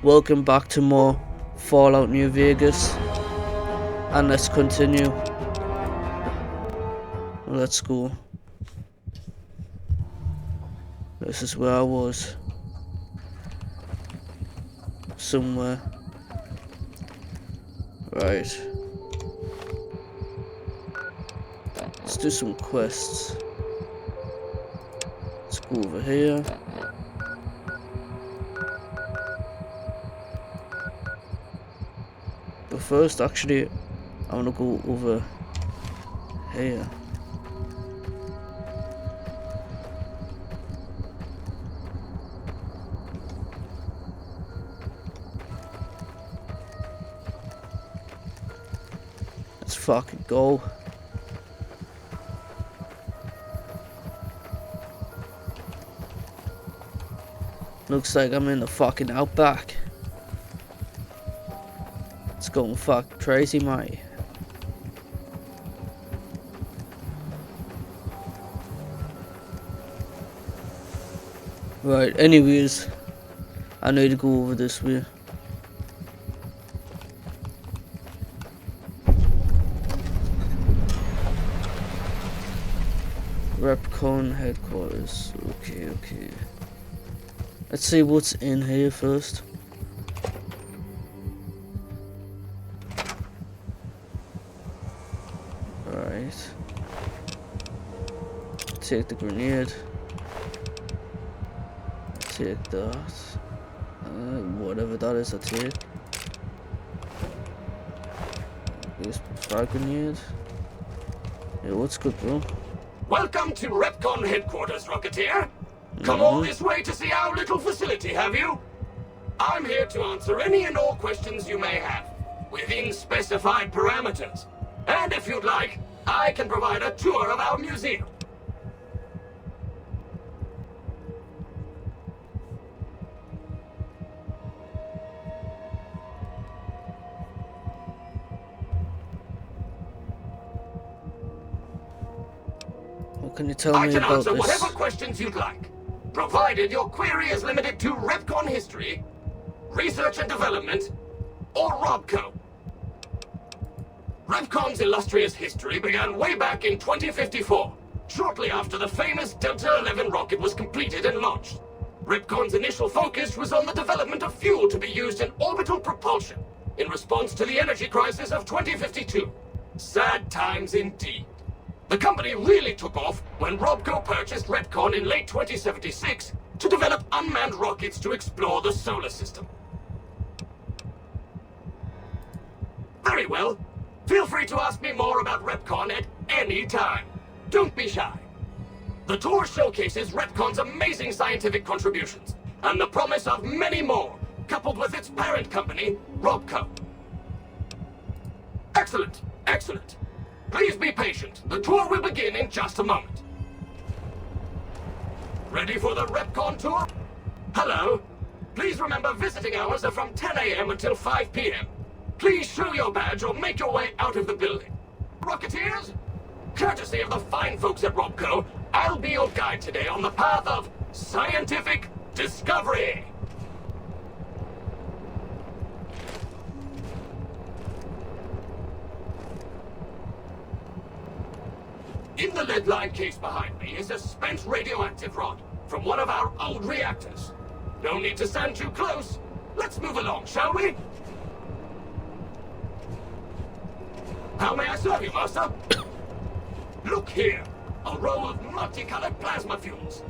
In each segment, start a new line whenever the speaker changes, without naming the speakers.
Welcome back to more Fallout New Vegas, and let's continue. Let's go. This is where I was. Somewhere. Right. Let's do some quests. Let's go over here. But first, actually, I want to go over here. Let's fucking go. Looks like I'm in the fucking outback. It's going fucking crazy, mate. Right, anyways, I need to go over this way. Repcon headquarters. Okay. Let's see what's in here first. Right. Take the grenade. Take that. Whatever that is, I take. This frag grenade. Yeah, what's good, bro?
Welcome to Repcon headquarters, Rocketeer. Come all this way to see our little facility, have you? I'm here to answer any and all questions you may have, within specified parameters. And if you'd like, I can provide a tour of our museum.
What can you tell me about this?
I can answer whatever questions you'd like, provided your query is limited to Repcon history, research and development, or Robco. Repcon's illustrious history began way back in 2054, shortly after the famous Delta 11 rocket was completed and launched. Repcon's initial focus was on the development of fuel to be used in orbital propulsion in response to the energy crisis of 2052. Sad times indeed. The company really took off when Robco purchased Repcon in late 2076 to develop unmanned rockets to explore the solar system. Very well. Feel free to ask me more about Repcon at any time. Don't be shy. The tour showcases Repcon's amazing scientific contributions and the promise of many more, coupled with its parent company, Robco. Excellent. Please be patient. The tour will begin in just a moment. Ready for the Repcon tour? Hello. Please remember visiting hours are from 10 a.m. until 5 p.m. Please show your badge or make your way out of the building. Rocketeers, courtesy of the fine folks at Robco, I'll be your guide today on the path of scientific discovery. In the lead-lined case behind me is a spent radioactive rod from one of our old reactors. No need to stand too close. Let's move along, shall we? How may I serve you, Master? Look here, a row of multicolored plasma fuels.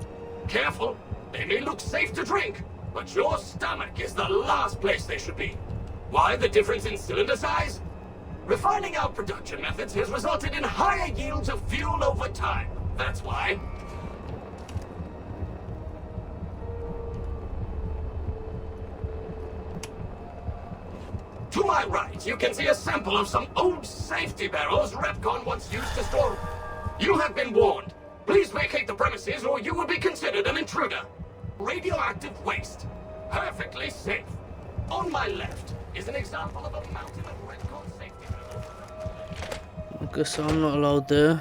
Careful, they may look safe to drink, but your stomach is the last place they should be. Why the difference in cylinder size? Refining our production methods has resulted in higher yields of fuel over time. That's why. To my right, you can see a sample of some old safety barrels Repcon once used to store. You have been warned. Please vacate the premises or you will be considered an intruder. Radioactive waste. Perfectly safe. On my left is an example of a mountain of Repcon safety barrels.
I guess I'm not allowed there.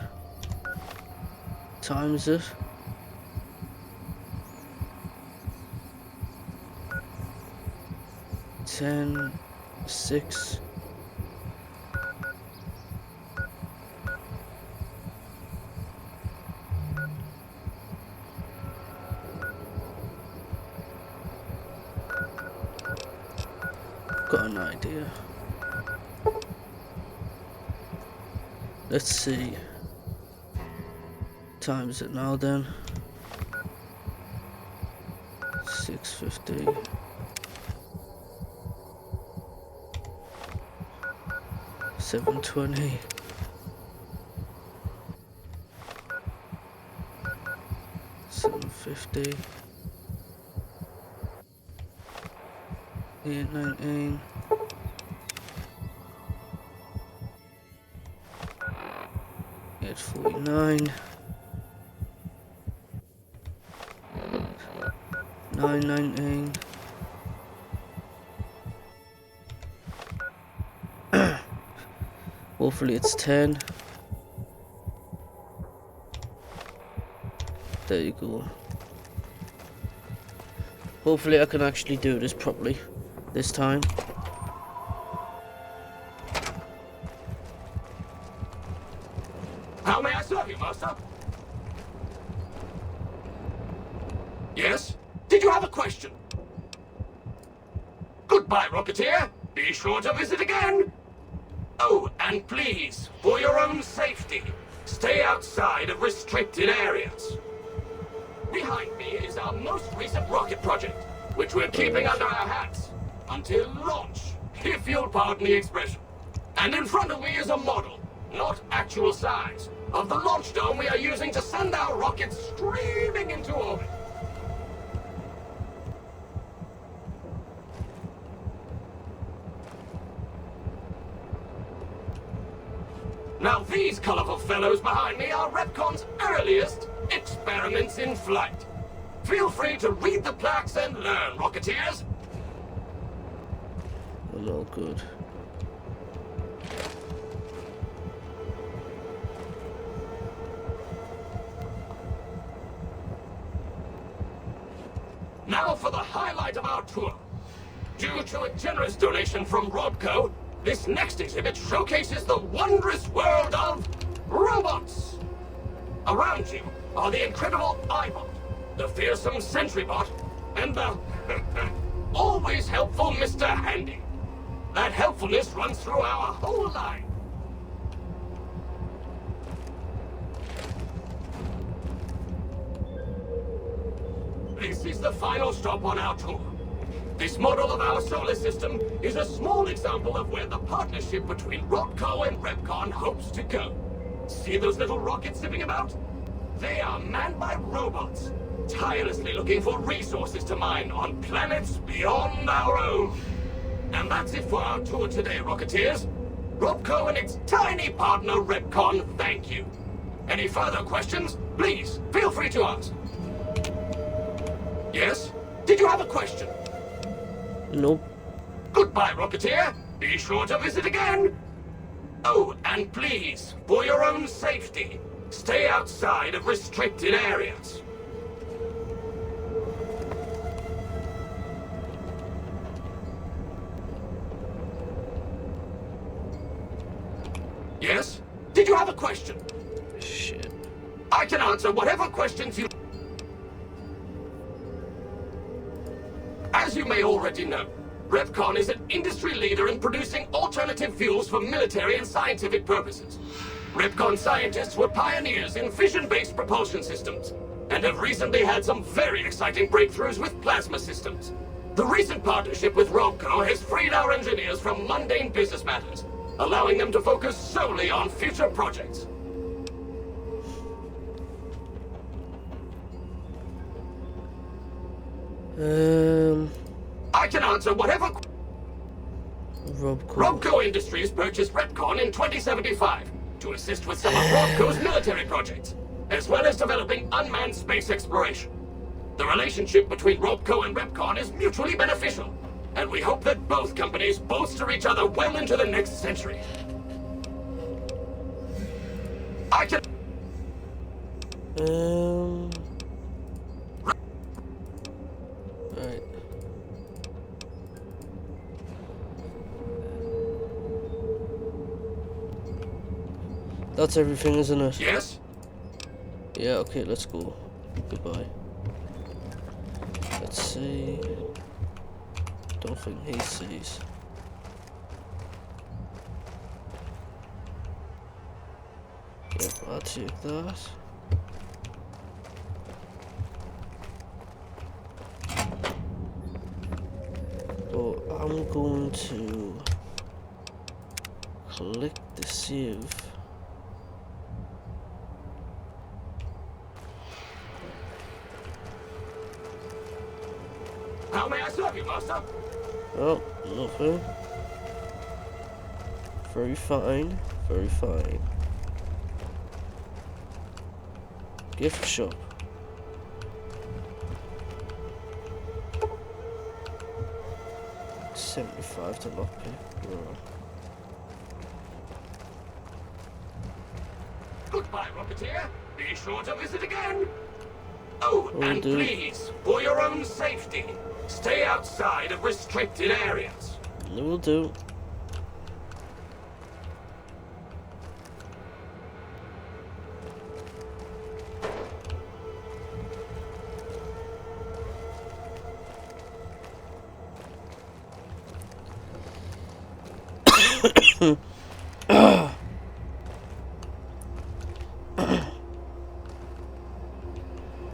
What time is it? 10, 6. Got an idea. Let's see. Time is it now then? 6:50. 7:20. 7:50. 8:19. 8:49. 9:19. Hopefully it's 10. There you go. Hopefully I can actually do this properly this time.
How may I serve you, Master? Yes? Did you have a question? Goodbye, Rocketeer. Be sure to visit again. Oh, and please, for your own safety, stay outside of restricted areas. Behind me is our most recent rocket project, which we're keeping under our hats until launch, if you'll pardon the expression. And in front of me is a model, not actual size, of the launch dome we are using to send our rockets streaming into orbit. Now these colorful fellows behind me are Repcon's earliest experiments in flight. Feel free to read the plaques and learn, Rocketeers.
Well, all good.
Now for the highlight of our tour. Due to a generous donation from Robco, this next exhibit showcases the wondrous world of robots. Around you are the incredible iBot, the fearsome SentryBot, and the always helpful Mr. Handy. That helpfulness runs through our whole line. This is the final stop on our tour. This model of our solar system is a small example of where the partnership between Robco and Repcon hopes to go. See those little rockets zipping about? They are manned by robots, tirelessly looking for resources to mine on planets beyond our own. And that's it for our tour today, Rocketeers. Robco and its tiny partner Repcon thank you. Any further questions, please feel free to ask. Yes? Did you have a question?
Nope.
Goodbye, Rocketeer. Be sure to visit again. Oh, and please, for your own safety, stay outside of restricted areas. Yes? Did you have a question?
Shit.
I can answer whatever questions you... As you may already know, Repcon is an industry leader in producing alternative fuels for military and scientific purposes. Repcon scientists were pioneers in fission-based propulsion systems, and have recently had some very exciting breakthroughs with plasma systems. The recent partnership with Robco has freed our engineers from mundane business matters, allowing them to focus solely on future projects. I can answer whatever... Robco Industries purchased Repcon in 2075 to assist with some of Robco's military projects, as well as developing unmanned space exploration. The relationship between Robco and Repcon is mutually beneficial, and we hope that both companies bolster each other well into the next century. I can...
Right. That's everything, isn't it?
Yes?
Yeah, okay, let's go. Goodbye. Let's see. Don't think he sees. Yep, I'll take that. But I'm going to click the save.
How may I serve you, master?
Oh, nothing. Very fine, very fine. Gift shop. $75 to lockpick. Right.
Goodbye, Rocketeer. Be sure to visit again. Oh,
Will
and
do.
please, for your own safety, stay outside of restricted areas.
It will do.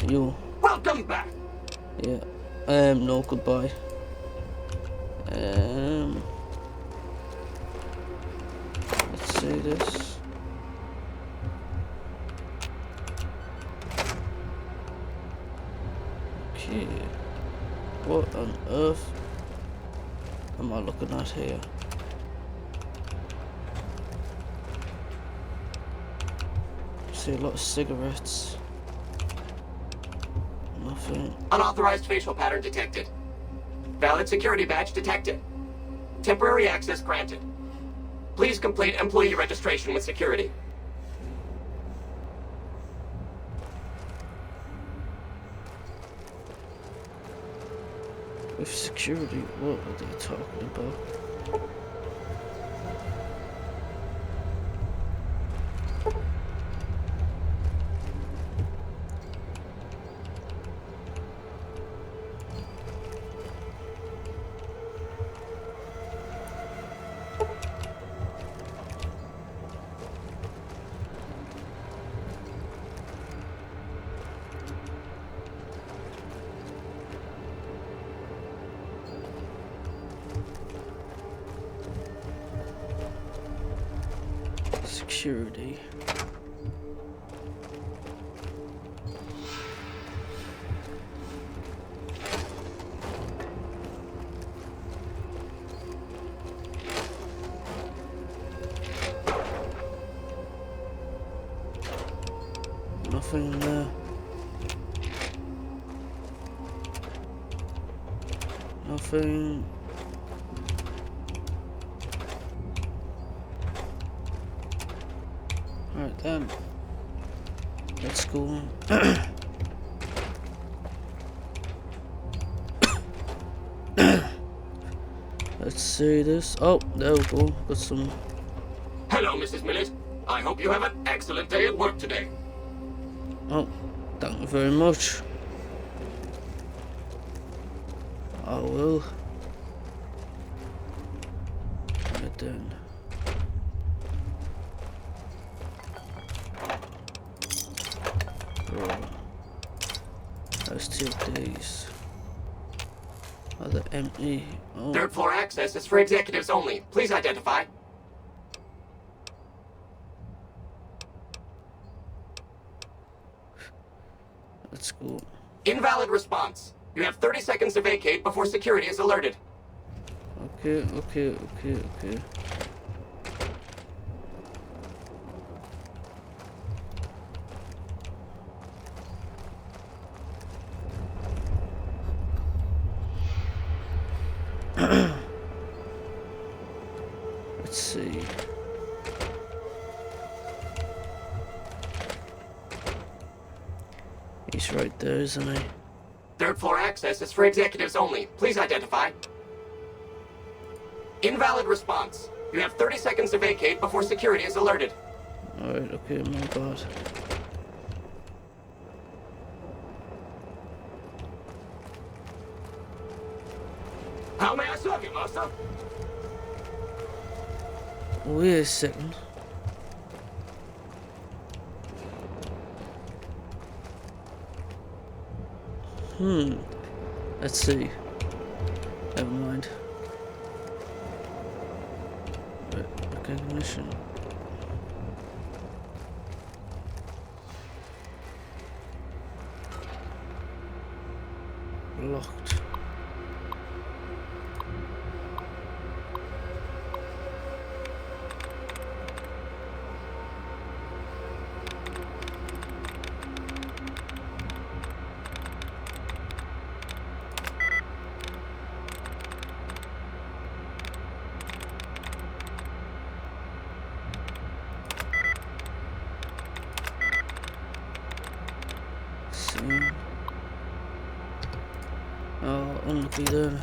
You.
Welcome back.
Yeah. No, goodbye. Let's see this. Okay. What on earth am I looking at here? See a lot of cigarettes. Nothing.
Unauthorized facial pattern detected. Valid security badge detected. Temporary access granted. Please complete employee registration with security.
With security, what are they talking about? Security. Nothing there. Nothing. Alright then. Let's go. Let's see this. Oh, there we go. Got some.
Hello, Mrs. Millett. I hope you have an excellent day at work today.
Oh, thank you very much. I will. Right then. Right. Let's take these. Are they empty? Oh,
Third floor access is for executives only. Please identify.
let's go.
Invalid response. You have 30 seconds to vacate before security is alerted.
Okay. Let's see. He's right there, isn't he?
Third floor access is for executives only. Please identify. Invalid response. You have 30 seconds to vacate before security is alerted.
Alright, okay, my bad.
How may I serve you, master?
Wait a second. Let's see. Never mind. Recognition. Locked. See. Oh, unlucky then.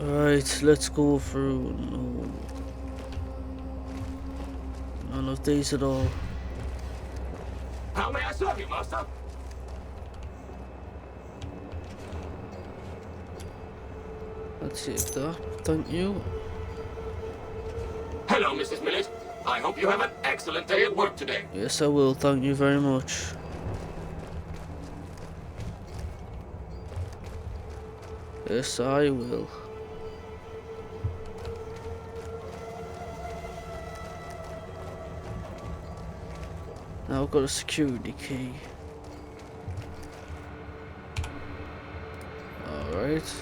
Alright, let's go through. No. None of these at all.
How may I serve you, master?
Let's see that. Thank you.
Hello, Mrs. Millet. I hope you have an excellent day at work today.
Yes, I will. Thank you very much. Yes, I will. Now I've got a security key. Alright.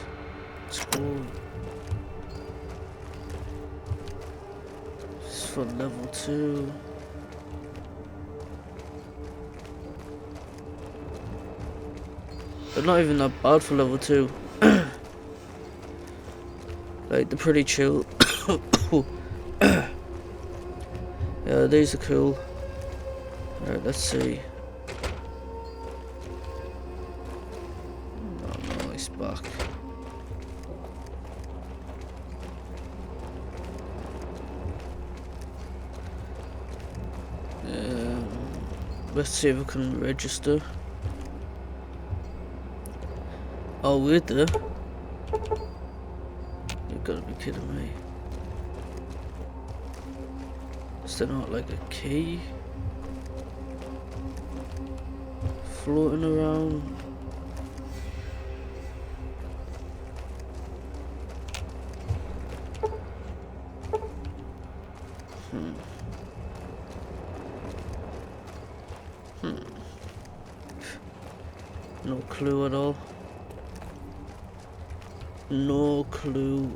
Let's go. This is for level 2. They're not even that bad for level 2. Like, they're pretty chill. Yeah, these are cool. Alright, let's see. Oh no, he's back. Let's see if we can register. Oh, we're there. You gotta be kidding me. Is there not like a key floating around? No clue at all. No clue.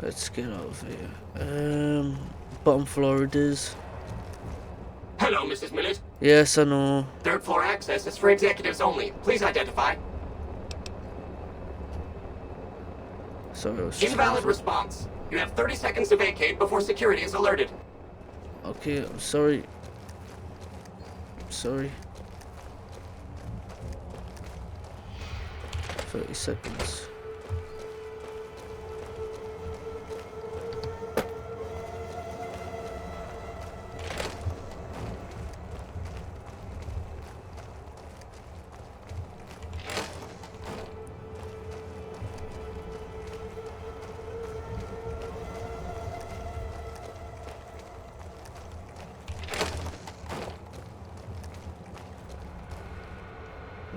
Let's get out of here. Bottom floor it is.
Hello, Mrs. Millet.
Yes, I know.
Third floor access is for executives only. Please identify.
Sorry, I was just...
Invalid response. You have 30 seconds to vacate before security is alerted.
Okay, I'm sorry. I'm sorry. 30 seconds.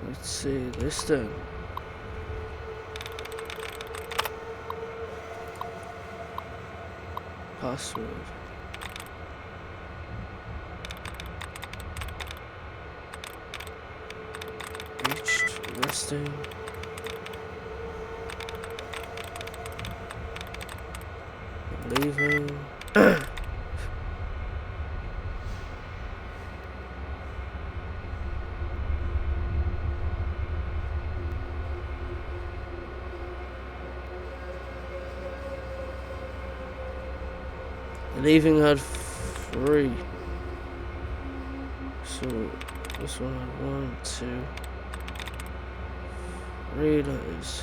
Let's see this then. Password. Reached resting. Leaving. Leaving had 3. So this one had 1, 2, 3 letters.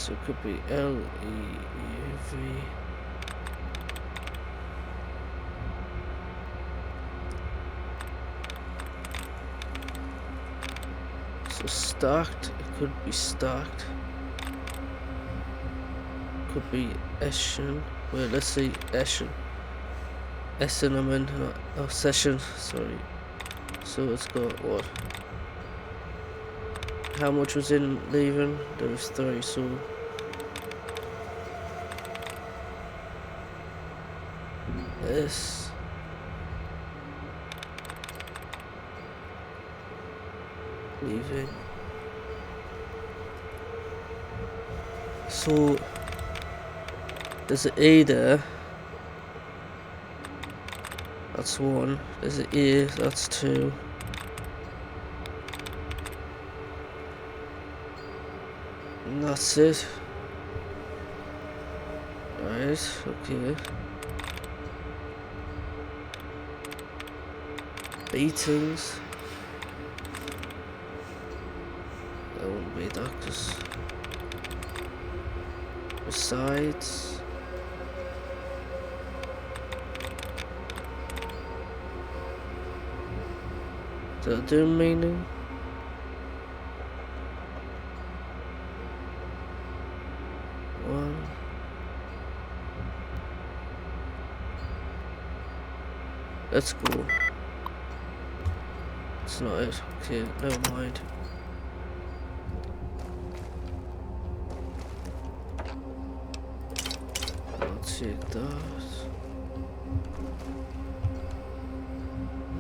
So it could be L-E-U-V. So stacked, it could be stacked. Could be Eschen. Wait, let's see, Eschen. Essen, I meant, not session, sorry. So it's got what? How much was in leaving? There was 3, so S leaving. So there's an A there. That's 1. There's an A, that's 2. And that's it. Right, okay. Beatings. That wouldn't be that, because besides. Does that do meaning? One. Let's go. It's not it. Okay, never mind. I'll take that.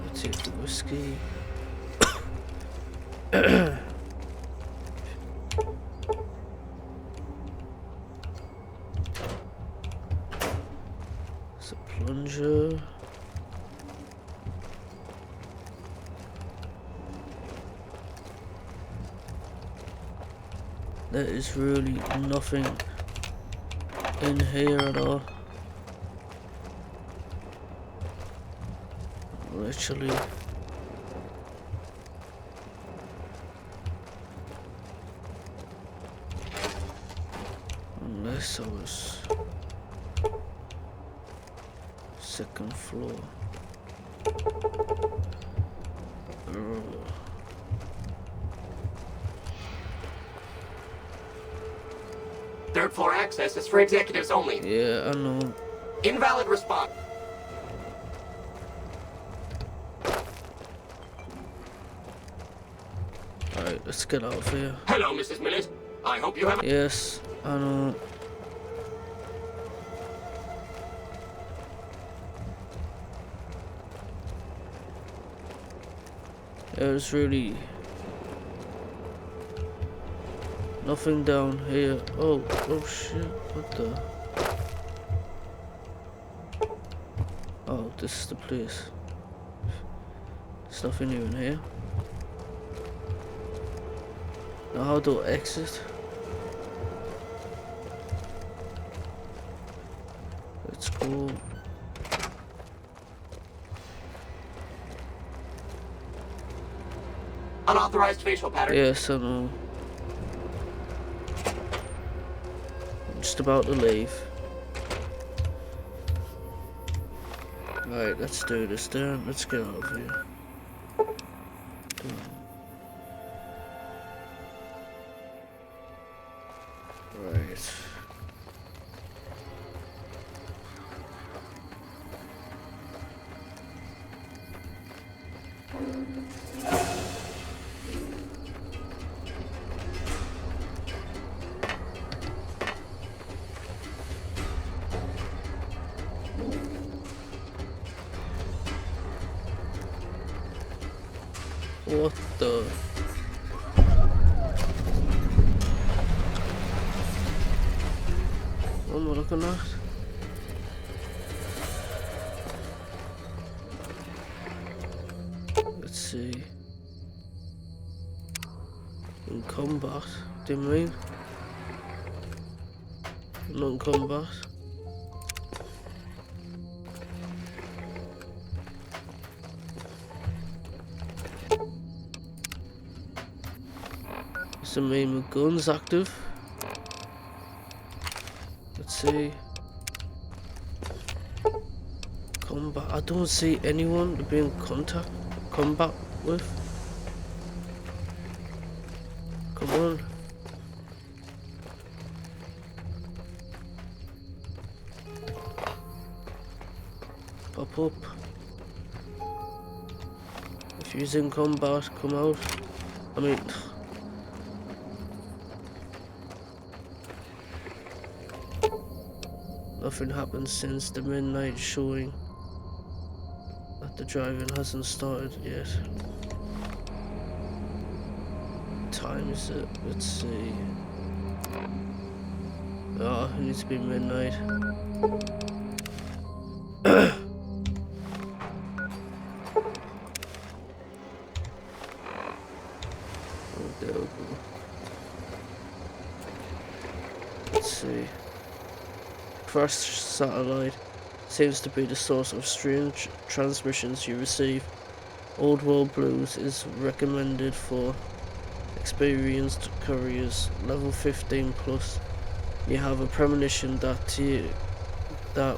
I'll take the whiskey. It's a plunger. There is really nothing in here at all. Literally. Unless I was second floor.
Third floor access is for executives only.
Yeah, I know.
Invalid response.
Alright, let's get out of here.
Hello, Mrs. Millett. I hope you have.
Yes, I know. There's really nothing down here. Oh shit, what the? Oh, this is the place. There's nothing even here. Now how do I exit? Let's go.
Unauthorized facial pattern.
Yes, I know. I'm just about to leave. Right, let's do this then. Let's get out of here. Right. What the? What am I looking at? Let's see. In combat, do you mean? Not in combat. Does it mean my gun's active? see. Combat. I don't see anyone to be in combat with. Come on. Pop up. If you're in combat, come out. I mean... Nothing happened since the midnight showing. That the driving hasn't started yet. Time is it? Let's see. Oh, it needs to be midnight. Let's see. First satellite seems to be the source of strange transmissions you receive. Old World Blues is recommended for experienced couriers, level 15 plus. You have a premonition that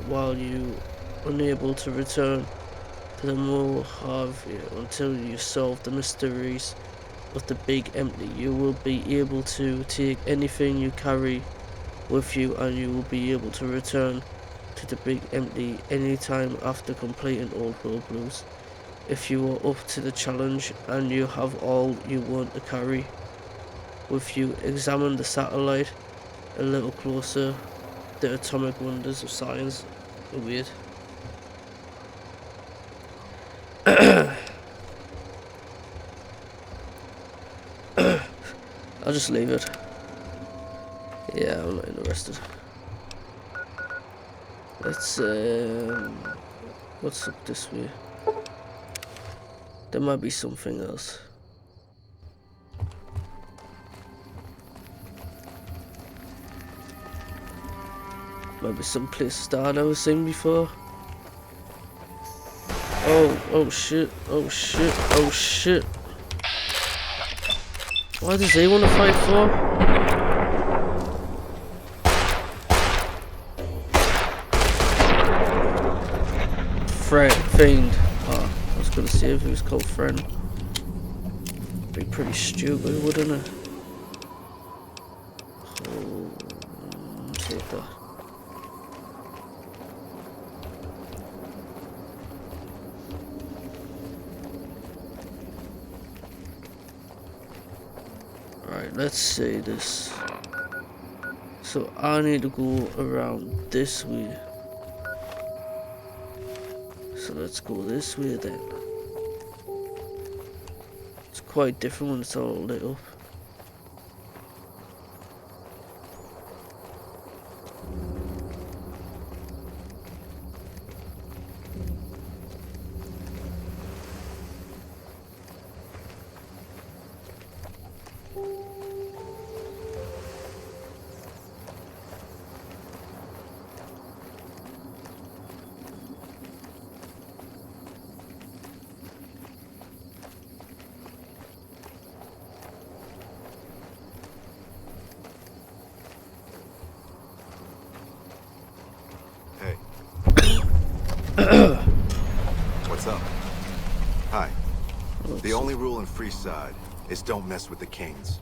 while you unable to return to the Mojave until you solve the mysteries of the Big Empty, you will be able to take anything you carry with you and you will be able to return to the Big Empty anytime after completing Old World Blues. If you are up to the challenge and you have all you want to carry with you, examine the satellite a little closer. The atomic wonders of science are weird. I'll just leave it. Yeah, I'm not interested. Let's what's up this way? There might be something else. Might be some places that I've never seen before. Oh shit, oh shit, oh shit. Why does he want to fight for? Fiend. Oh, I was gonna see if he was called Friend. Be pretty stupid, wouldn't it? Oh, take that. Alright, let's see this. So I need to go around this way. So let's go this way then. It's quite different when it's all lit up.
What's up? Hi. The only rule in Freeside is don't mess with the Kings.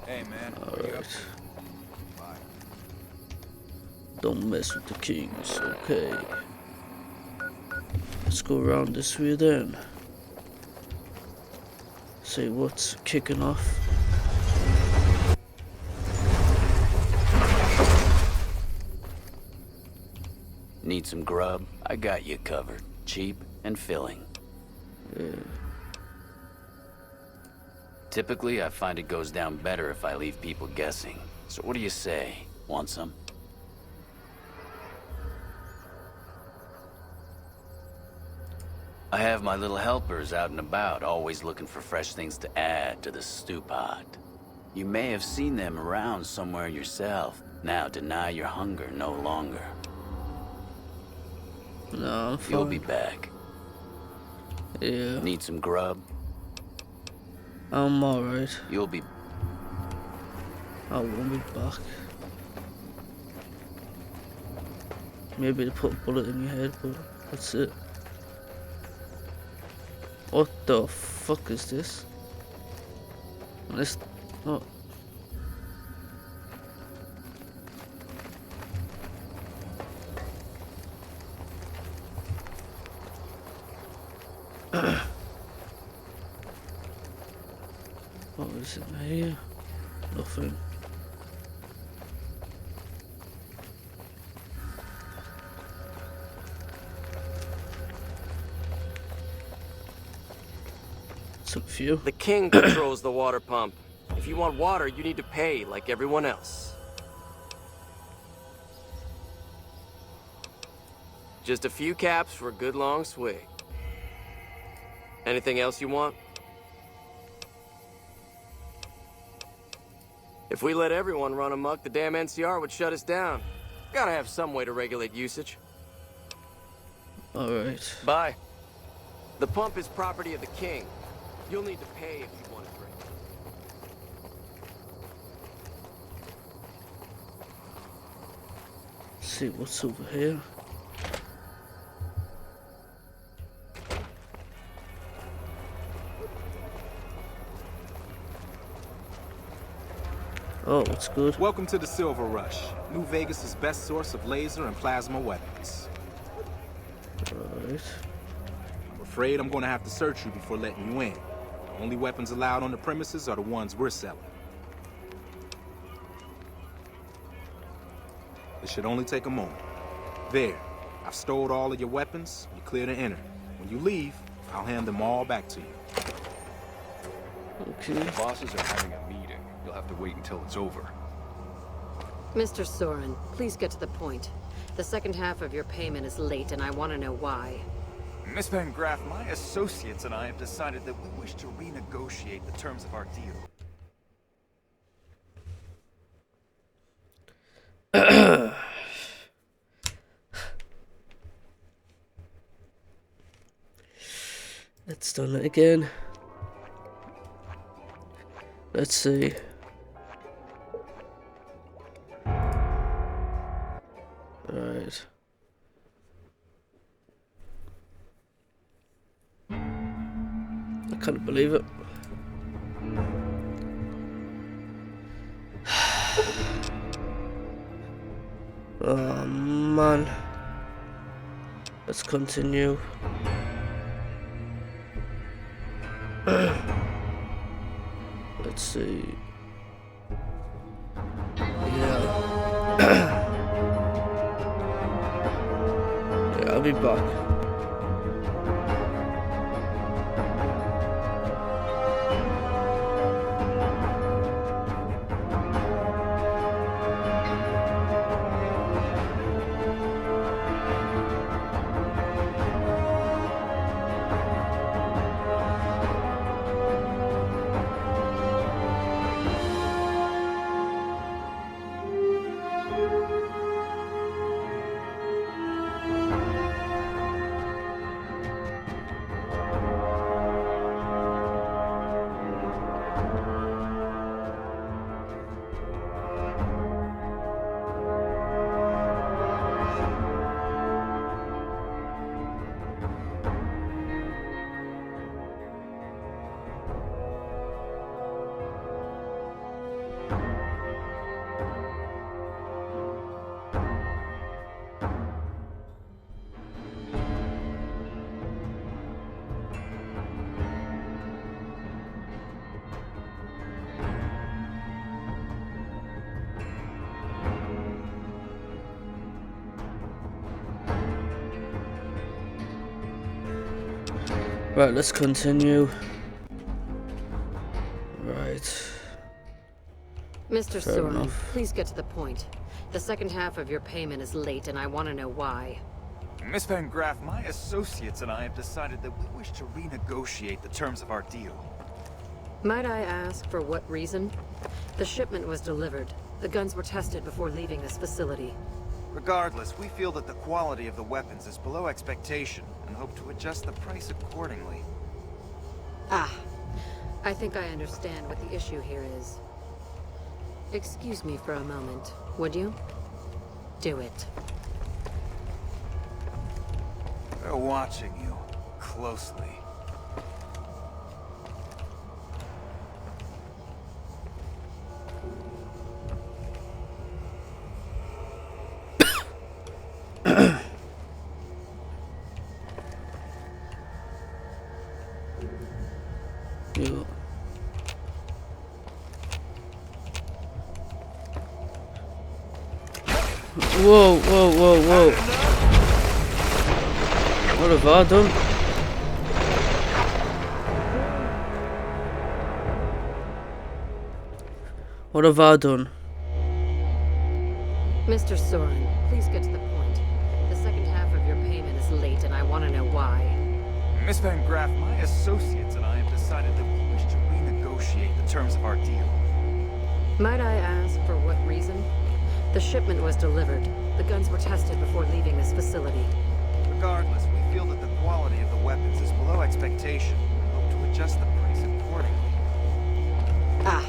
Hey, man.
Alright.
Bye.
Don't mess with the Kings, okay. Let's go around this way then. See what's kicking off.
Need some grub? I got you covered. Cheap and filling.
Yeah.
Typically, I find it goes down better if I leave people guessing. So what do you say? Want some? I have my little helpers out and about, always looking for fresh things to add to the stew pot. You may have seen them around somewhere yourself. Now deny your hunger no longer.
No, I'm fine.
You'll be back.
Yeah.
Need some grub?
I'm alright.
You'll be...
I won't be back. Maybe to put a bullet in your head, but that's it. What the fuck is this? This... Oh. What is in here? Nothing. Some few.
The king controls the water pump. If you want water, you need to pay like everyone else. Just a few caps for a good long swig. Anything else you want? If we let everyone run amok, the damn NCR would shut us down. Gotta have some way to regulate usage.
Alright.
Bye. The pump is property of the king. You'll need to pay if you want to drink.
See what's over here. Oh, it's good.
Welcome to the Silver Rush, New Vegas' best source of laser and plasma weapons.
Right.
I'm afraid I'm gonna have to search you before letting you in. The only weapons allowed on the premises are the ones we're selling. It should only take a moment. There, I've stored all of your weapons. You're clear to enter. When you leave, I'll hand them all back to you.
Okay.
The bosses are having a meeting. You'll have to wait until it's over.
Mr. Soren, please get to the point. The second half of your payment is late, and I want to know why.
Miss Van Graff, my associates and I have decided that we wish to renegotiate the terms of our deal.
Let's done it again. Let's see. Right. I can't believe it. Oh man. Let's continue. Let's see. Yeah. Yeah, I'll be back. Right, let's continue. Right.
Mr.
Fair
Soren,
enough.
please get to the point. The second half of your payment is late, and I want to know why.
Miss Van Graff, my associates and I have decided that we wish to renegotiate the terms of our deal.
Might I ask for what reason? The shipment was delivered. The guns were tested before leaving this facility.
Regardless, we feel that the quality of the weapons is below expectation and hope to adjust the price accordingly.
Ah, I think I understand what the issue here is. Excuse me for a moment, would you? Do it.
They're watching you closely.
Yeah. Whoa, whoa, whoa, whoa. What have I done? What have I done?
Mr. Soren, please get to the point. The second half of your payment is late, and I want to know why.
Miss Van Graff, my associates and I have decided that we wish to renegotiate the terms of our deal.
Might I ask for what reason? The shipment was delivered. The guns were tested before leaving this facility.
Regardless, we feel that the quality of the weapons is below expectation and hope to adjust the price accordingly.
Ah,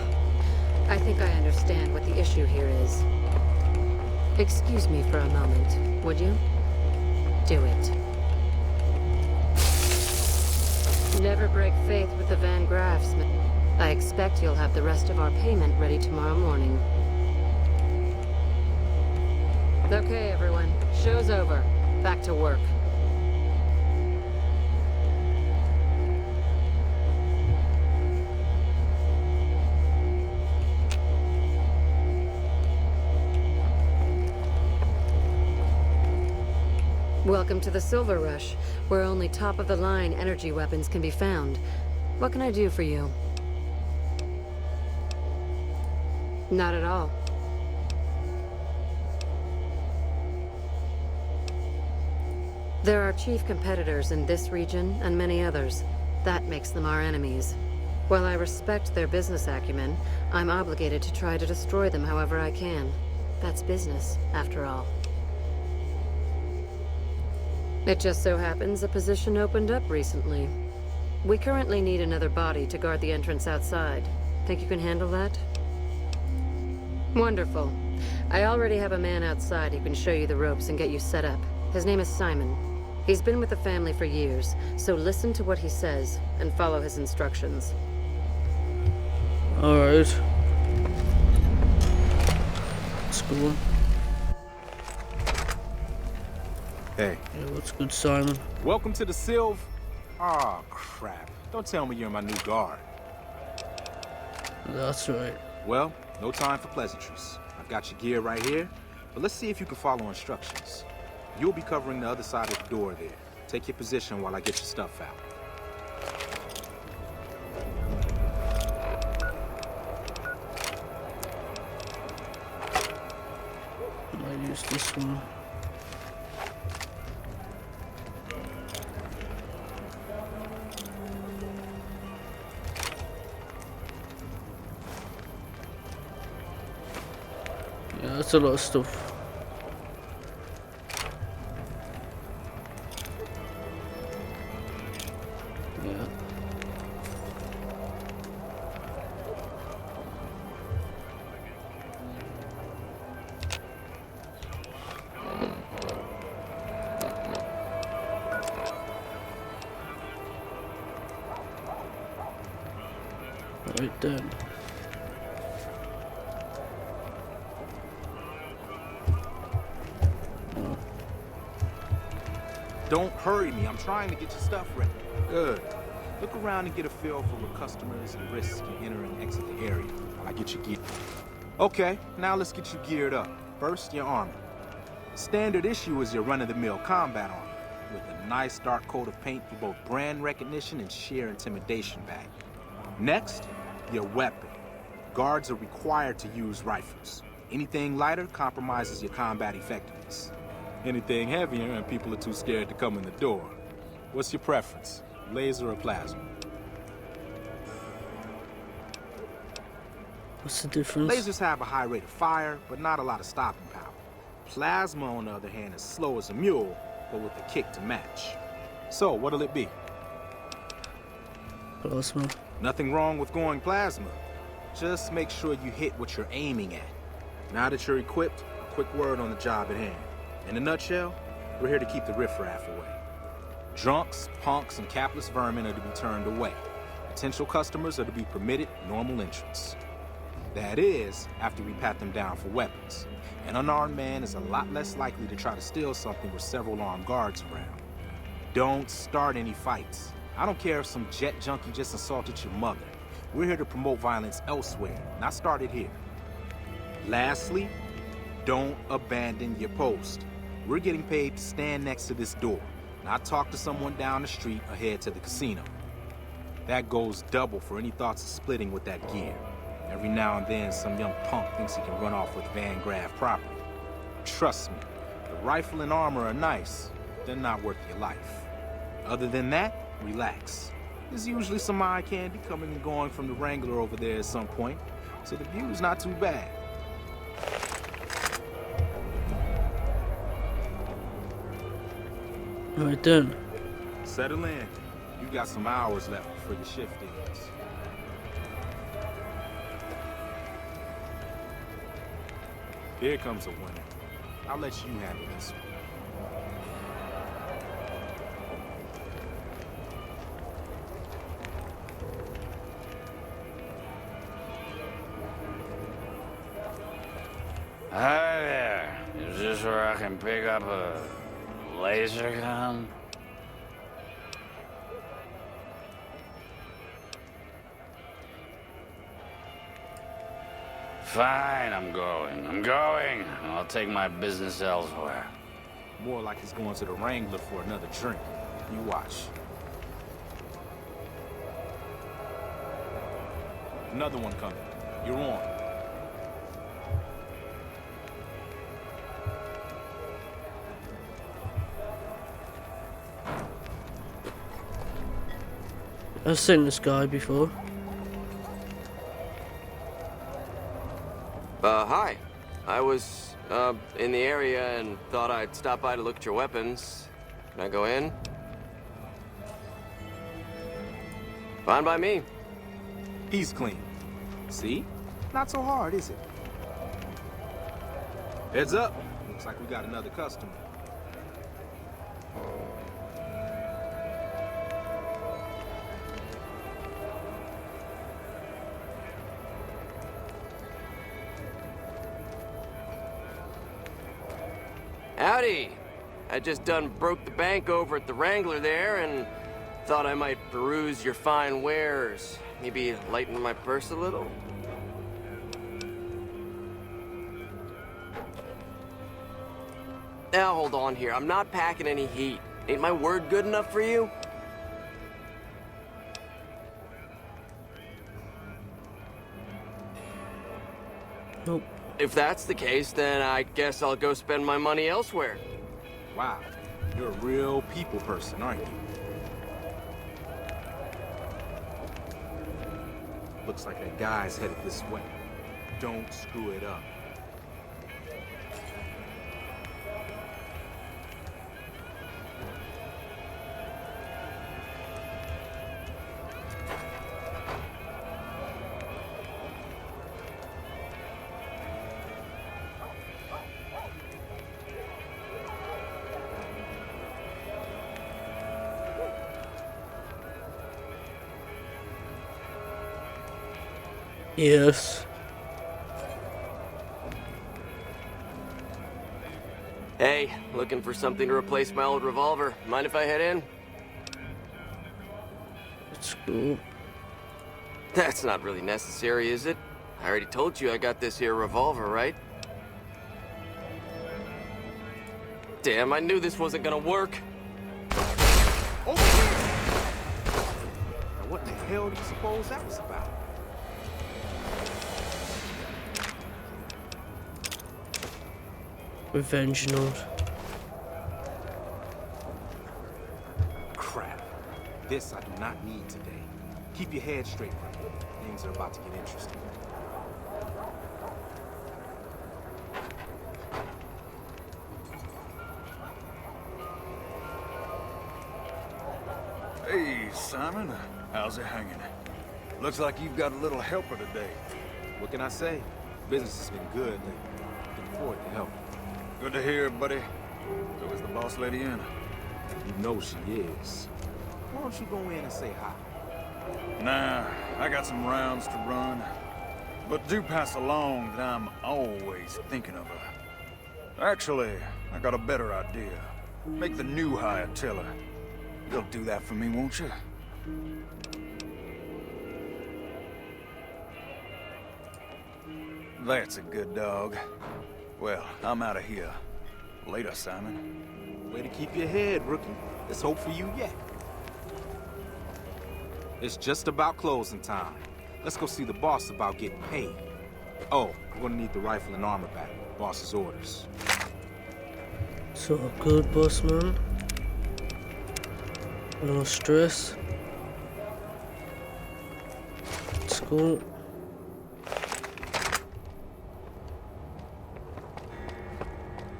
I think I understand what the issue here is. Excuse me for a moment, would you? Do it. Never break faith with the Van Graffs. I expect you'll have the rest of our payment ready tomorrow morning. Okay, everyone. Show's over. Back to work. Welcome to the Silver Rush, where only top-of-the-line energy weapons can be found. What can I do for you? Not at all. There are chief competitors in this region and many others. That makes them our enemies. While I respect their business acumen, I'm obligated to try to destroy them however I can. That's business, after all. It just so happens a position opened up recently. We currently need another body to guard the entrance outside. Think you can handle that? Wonderful. I already have a man outside who can show you the ropes and get you set up. His name is Simon. He's been with the family for years, so listen to what he says and follow his instructions.
Alright. Let's go on.
Hey.
Yeah, what's good, Simon?
Welcome to the Silv... Aw, crap. Don't tell me you're my new guard.
That's right.
Well, no time for pleasantries. I've got your gear right here, but let's see if you can follow instructions. You'll be covering the other side of the door there. Take your position while I get your stuff out.
I might use this one. Yeah, that's a lot of stuff. Yeah. Right then.
Don't hurry me. I'm trying to get your stuff ready. Good. Look around and get a feel for what customers and risks you enter and exit the area while I get you geared. Okay, now let's get you geared up. First, your armor. Standard issue is your run-of-the-mill combat armor, with a nice dark coat of paint for both brand recognition and sheer intimidation value. Next, your weapon. Guards are required to use rifles. Anything lighter compromises your combat effectiveness. Anything heavier and people are too scared to come in the door. What's your preference? Laser or plasma?
What's the difference?
Lasers have a high rate of fire, but not a lot of stopping power. Plasma, on the other hand, is slow as a mule, but with a kick to match. So, what'll it be?
Plasma.
Nothing wrong with going plasma. Just make sure you hit what you're aiming at. Now that you're equipped, a quick word on the job at hand. In a nutshell, we're here to keep the riffraff away. Drunks, punks, and capless vermin are to be turned away. Potential customers are to be permitted normal entrance. That is, after we pat them down for weapons. An unarmed man is a lot less likely to try to steal something with several armed guards around. Don't start any fights. I don't care if some jet junkie just assaulted your mother. We're here to promote violence elsewhere, not start it here. Lastly, don't abandon your post. We're getting paid to stand next to this door, not talk to someone down the street or head to the casino. That goes double for any thoughts of splitting with that gear. Every now and then, some young punk thinks he can run off with Van Graff property. Trust me, the rifle and armor are nice, but they're not worth your life. Other than that, relax. There's usually some eye candy coming and going from the Wrangler over there at some point, so the view's not too bad.
Right then.
Settle in. You got some hours left before your shift ends. Here comes a winner. I'll let you handle this one.
Hi there. Is this where I can pick up a laser gun? Fine, I'm going. I'll take my business elsewhere.
More like he's going to the Wrangler for another drink. You watch. Another one coming. You're on.
I've seen this guy before.
Hi. I was, in the area and thought I'd stop by to look at your weapons. Can I go in? Fine by me.
He's clean. See? Not so hard, is it? Heads up. Looks like we got another customer.
Howdy. I just done broke the bank over at the Wrangler there and thought I might peruse your fine wares. Maybe lighten my purse a little? Now hold on here. I'm not packing any heat. Ain't my word good enough for you?
Nope.
If that's the case, then I guess I'll go spend my money elsewhere.
Wow, you're a real people person, aren't you? Looks like that guy's headed this way. Don't screw it up.
Yes.
Hey, looking for something to replace my old revolver. Mind if I head in?
It's cool.
That's not really necessary, is it? I already told you I got this here revolver, right? Damn, I knew this wasn't gonna work.
Oh! Now what in the hell do you suppose that was about?
Revenge note.
Crap. This I do not need today. Keep your head straight, bro. Things are about to get interesting.
Hey, Simon. How's it hanging? Looks like you've got a little helper today.
What can I say? Business has been good lately. Looking forward to help.
Good to hear, buddy. So is the boss lady in?
You know she is. Why don't you go in and say hi?
Nah, I got some rounds to run. But do pass along that I'm always thinking of her. Actually, I got a better idea. Make the new hire tell her. You'll do that for me, won't you? That's a good dog. Well, I'm out of here. Later, Simon.
Way to keep your head, rookie. There's hope for you yet. It's just about closing time. Let's go see the boss about getting paid. Oh, we're gonna need the rifle and armor back. Boss's orders.
So good, boss man. No stress. Let's go.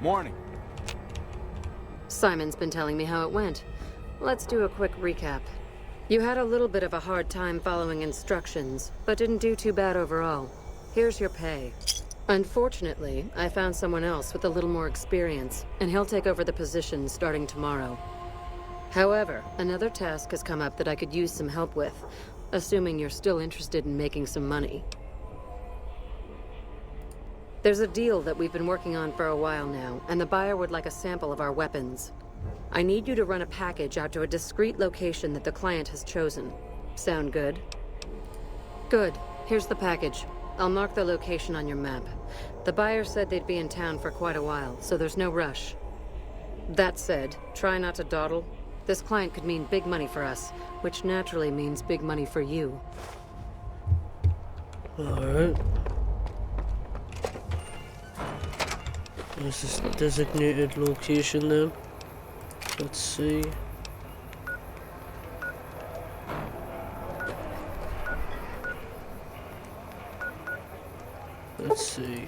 Morning.
Simon's been telling me how it went. Let's do a quick recap. You had a little bit of a hard time following instructions, but didn't do too bad overall. Here's your pay. Unfortunately, I found someone else with a little more experience, and he'll take over the position starting tomorrow. However, another task has come up that I could use some help with, assuming you're still interested in making some money. There's a deal that we've been working on for a while now, and the buyer would like a sample of our weapons. I need you to run a package out to a discrete location that the client has chosen. Sound good? Good. Here's the package. I'll mark the location on your map. The buyer said they'd be in town for quite a while, so there's no rush. That said, try not to dawdle. This client could mean big money for us, which naturally means big money for you.
Alright. This is designated location then. Let's see. Let's see.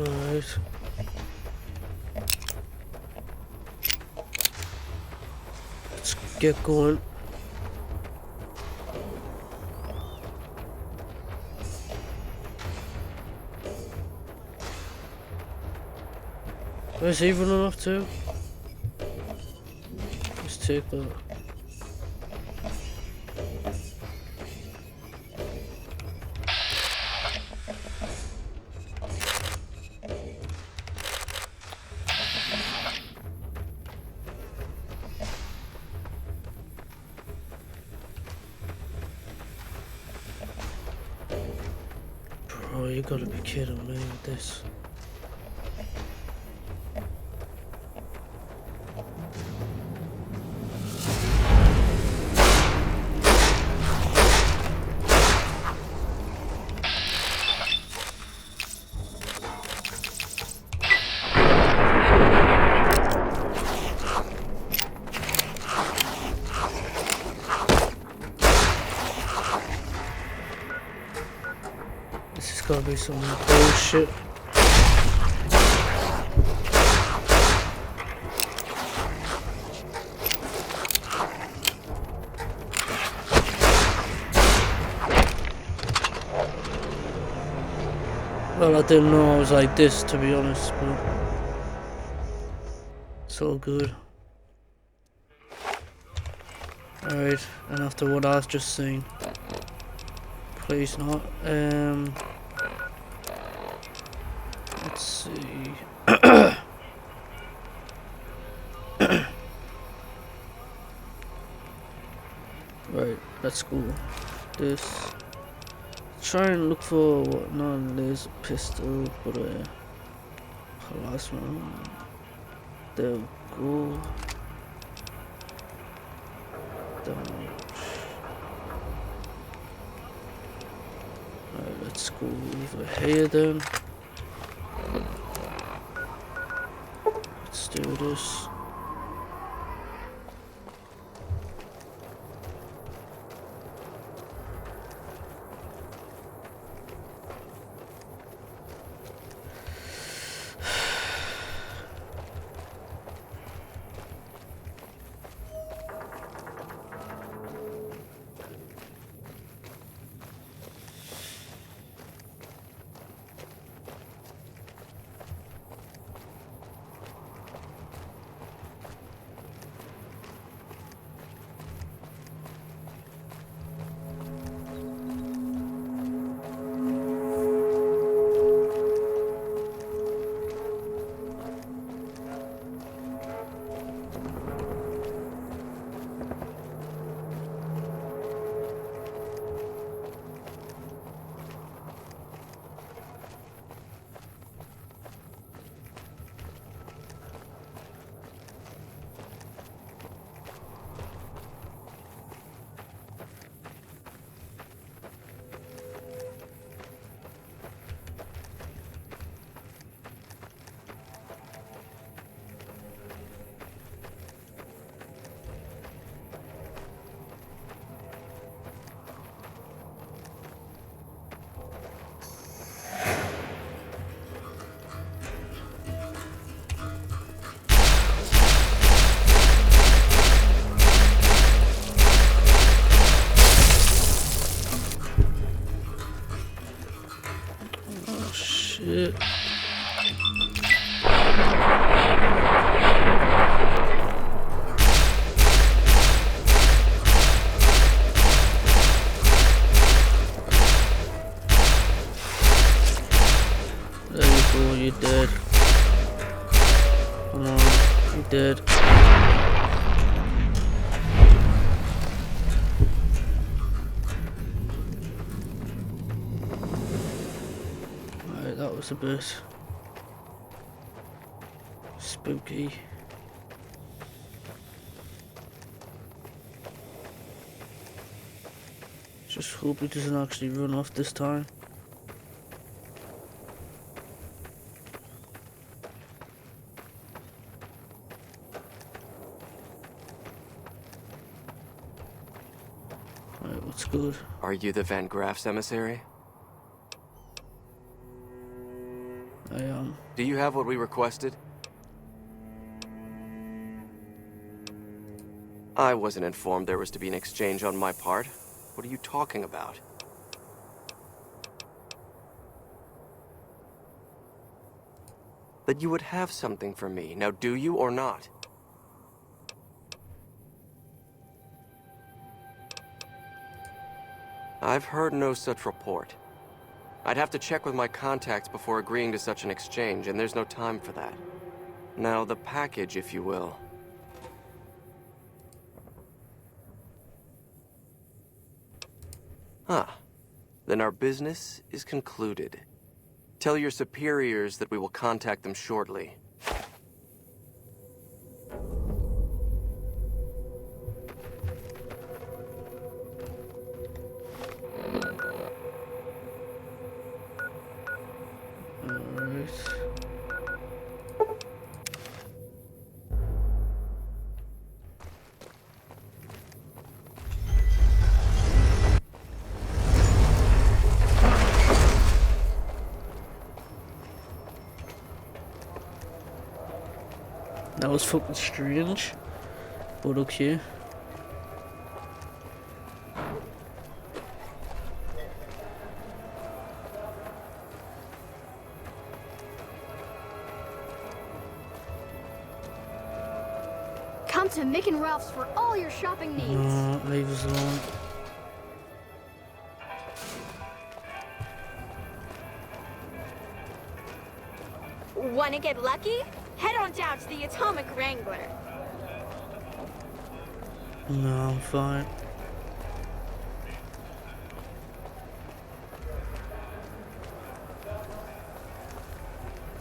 Alright. Let's get going. Where's he running off to? Let's take that. Bro, you gotta be kidding me with this. This is gotta be some bullshit. Well, I didn't know I was like this, to be honest, but it's all good. Alright, and after what I've just seen, please not. Let's see. Right, let's go. This. Try and look for what? Not a laser pistol, but a plasma. There we go. Damage. Right, let's go over here then. Let's do this. Shit. There you go, you're dead. Come on, you're dead. Alright, that was a bit spooky. Just hope he doesn't actually run off this time. Alright, what's good?
Are you the Van Graff's emissary?
I am.
Do you have what we requested? I wasn't informed there was to be an exchange on my part. What are you talking about? That you would have something for me. Now, do you or not? I've heard no such report. I'd have to check with my contacts before agreeing to such an exchange, and there's no time for that. Now, the package, if you will. Ah, then our business is concluded. Tell your superiors that we will contact them shortly.
Alright. That was fucking strange, but okay.
Come to Mick and Ralph's for all your shopping needs.
No, leave us alone.
Wanna get lucky? Head on down to the Atomic Wrangler.
No, I'm fine.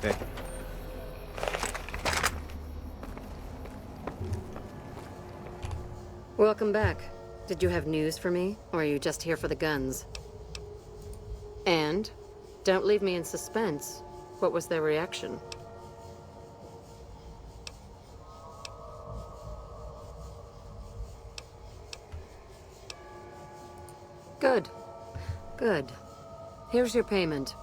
Hey.
Welcome back. Did you have news for me, or are you just here for the guns? And? Don't leave me in suspense. What was their reaction? Good. Good. Here's your payment.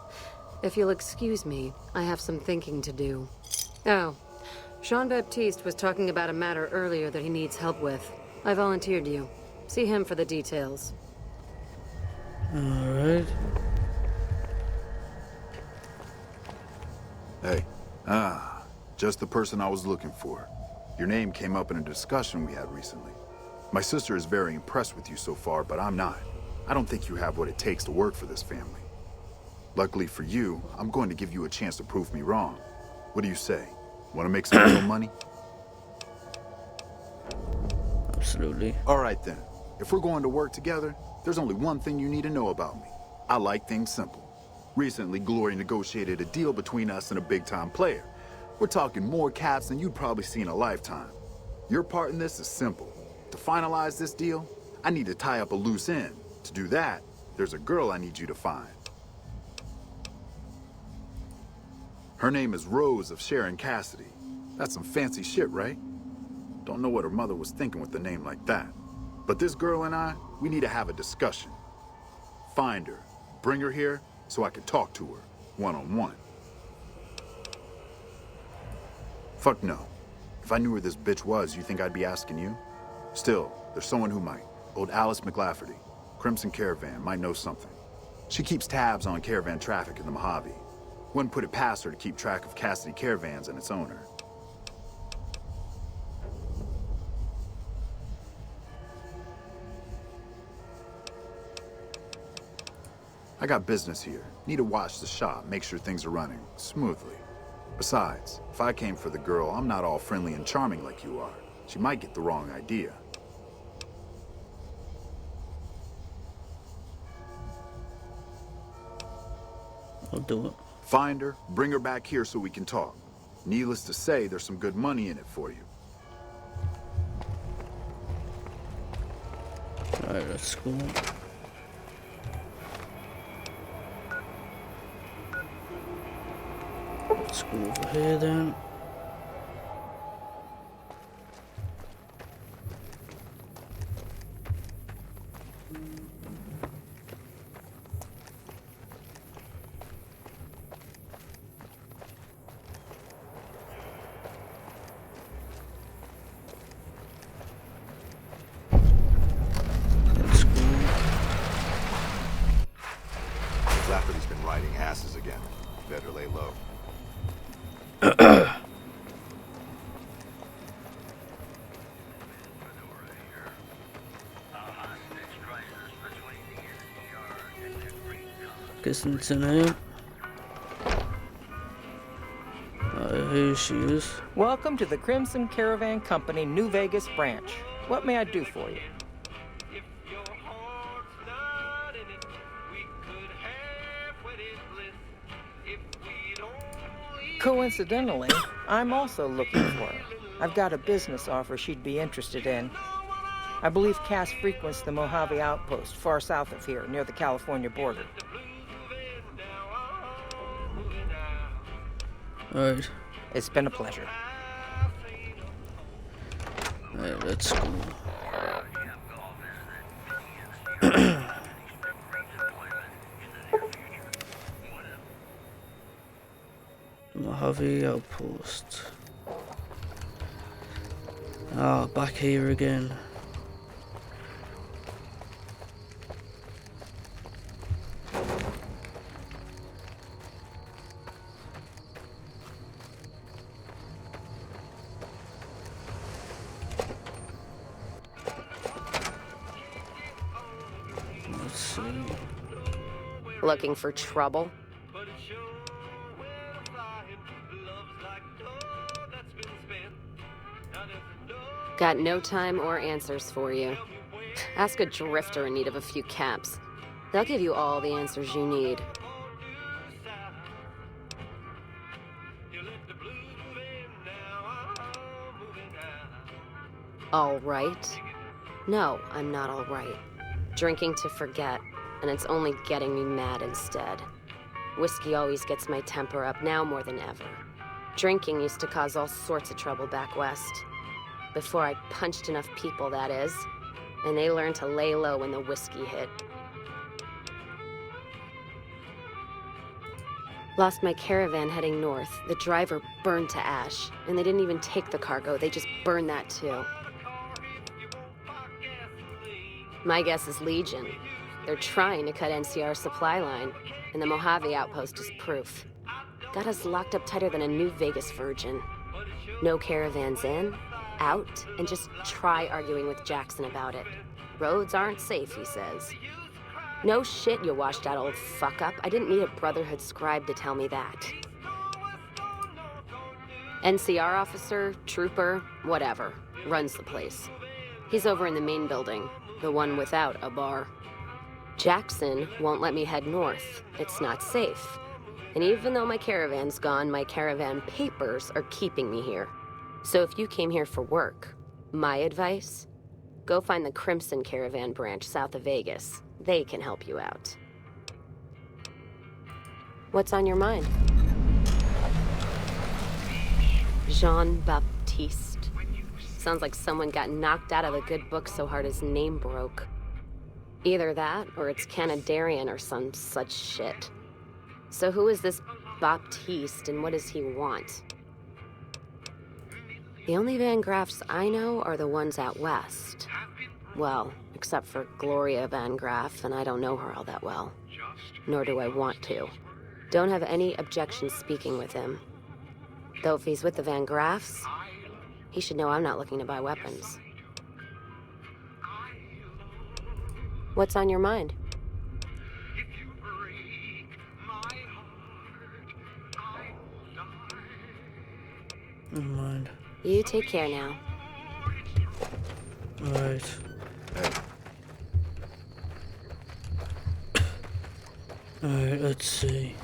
If you'll excuse me, I have some thinking to do. Oh, Jean-Baptiste was talking about a matter earlier that he needs help with. I volunteered you. See him for the details.
Alright.
Hey. Just the person I was looking for. Your name came up in a discussion we had recently. My sister is very impressed with you so far, but I'm not. I don't think you have what it takes to work for this family. Luckily for you, I'm going to give you a chance to prove me wrong. What do you say? Want to make some real money?
Absolutely.
All right then. If we're going to work together, there's only one thing you need to know about me. I like things simple. Recently, Glory negotiated a deal between us and a big-time player. We're talking more caps than you'd probably see in a lifetime. Your part in this is simple. To finalize this deal, I need to tie up a loose end. To do that, there's a girl I need you to find. Her name is Rose of Sharon Cassidy. That's some fancy shit, right? Don't know what her mother was thinking with a name like that. But this girl and I, we need to have a discussion. Find her, bring her here, so I can talk to her, one-on-one. Fuck no. If I knew where this bitch was, you think I'd be asking you? Still, there's someone who might. Old Alice McLafferty, Crimson Caravan, might know something. She keeps tabs on caravan traffic in the Mojave. Wouldn't put it past her to keep track of Cassidy Caravans and its owner. I got business here. Need to watch the shop, make sure things are running smoothly. Besides, if I came for the girl, I'm not all friendly and charming like you are. She might get the wrong idea.
I'll do it.
Find her, bring her back here so we can talk. Needless to say, there's some good money in it for you.
Alright, let's go. Let's go over here then. Let's go.
Lafferty's been riding asses again. Better lay low.
Guessing it's in here. Here she is.
Welcome to the Crimson Caravan Company New Vegas branch. What may I do for you? Coincidentally, I'm also looking for her. I've got a business offer she'd be interested in. I believe Cass frequents the Mojave Outpost, far south of here, near the California border.
Alright.
It's been a pleasure.
Alright, let's go. Mojave Outpost. Ah, back here again.
Looking for trouble? Got no time or answers for you. Ask a drifter in need of a few caps. They'll give you all the answers you need. All right? No, I'm not all right. Drinking to forget, and it's only getting me mad instead. Whiskey always gets my temper up, now more than ever. Drinking used to cause all sorts of trouble back west. Before I punched enough people, that is. And they learned to lay low when the whiskey hit. Lost my caravan heading north. The driver burned to ash. And they didn't even take the cargo, they just burned that too. My guess is Legion. They're trying to cut NCR's supply line, and the Mojave outpost is proof. Got us locked up tighter than a New Vegas virgin. No caravans in, out, and just try arguing with Jackson about it. Roads aren't safe, he says. No shit, you washed out old fuck-up. I didn't need a Brotherhood scribe to tell me that. NCR officer, trooper, whatever, runs the place. He's over in the main building, the one without a bar. Jackson won't let me head north. It's not safe. And even though my caravan's gone, my caravan papers are keeping me here. So if you came here for work, my advice, go find the Crimson Caravan branch south of Vegas. They can help you out. What's on your mind? Jean-Baptiste. Sounds like someone got knocked out of the good book so hard his name broke. Either that, or it's Canadarian or some such shit. So who is this Baptiste, and what does he want? The only Van Graffs I know are the ones out west. Well, except for Gloria Van Graff, and I don't know her all that well. Nor do I want to. Don't have any objection speaking with him. Though if he's with the Van Graffs, he should know I'm not looking to buy weapons. What's on your mind?
Never mind.
You take care now.
Alright. Alright, let's see.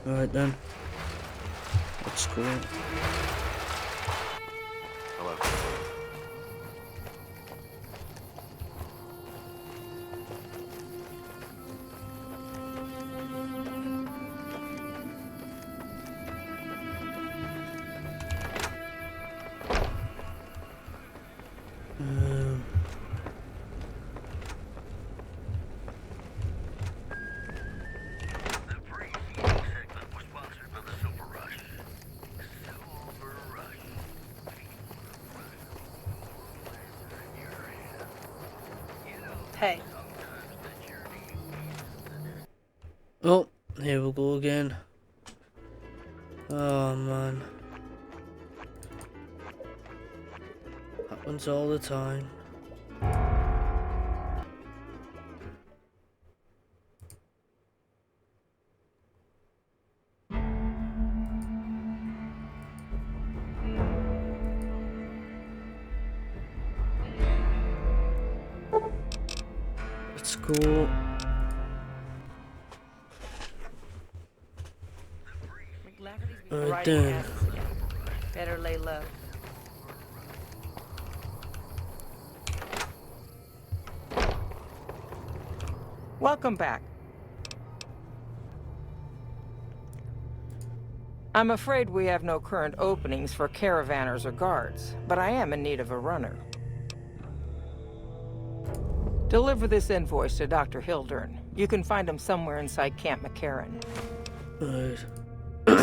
Alright then. That's cool.
Hello.
Hey.
Oh, here we go again. Oh man. Happens all the time. Let's go. Alright then.
Better lay low. Welcome back. I'm afraid we have no current openings for caravanners or guards, but I am in need of a runner. Deliver this invoice to Dr. Hildern. You can find him somewhere inside Camp McCarran.
Right.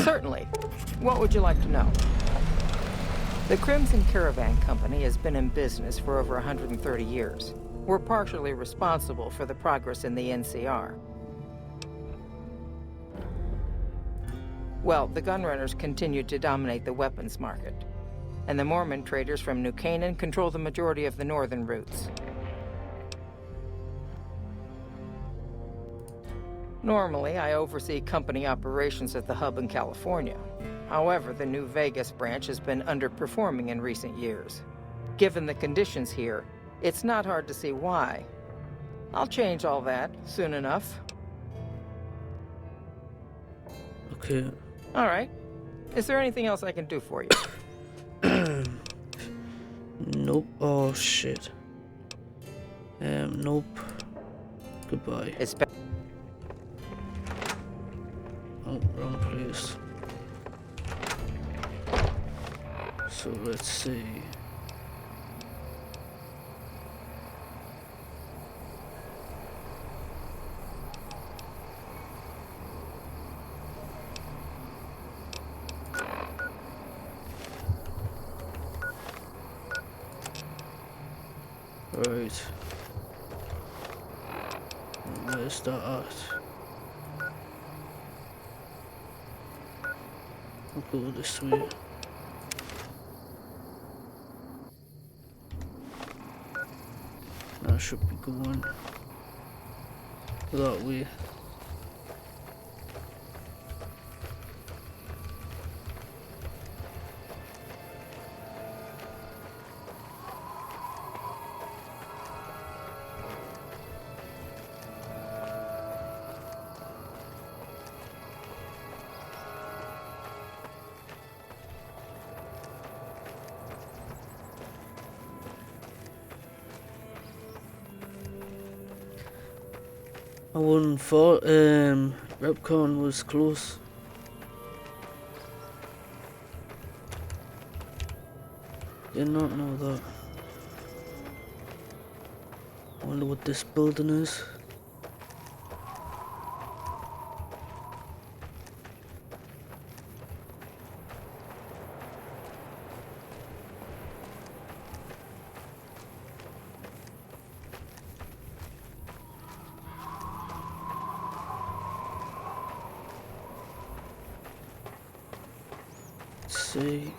Certainly. What would you like to know? The Crimson Caravan Company has been in business for over 130 years. We're partially responsible for the progress in the NCR. Well, the gunrunners continue to dominate the weapons market, and the Mormon traders from New Canaan control the majority of the northern routes. Normally, I oversee company operations at the hub in California. However, the New Vegas branch has been underperforming in recent years. Given the conditions here, it's not hard to see why. I'll change all that soon enough.
Okay.
All right. Is there anything else I can do for you?
Nope. Oh, shit. Nope. Goodbye.
It's
Oh, wrong place. So let's see. Right. Where's that at? I'll go this way. I should be going that way. I wouldn't thought Repcon was close. Did not know that. I wonder what this building is. See.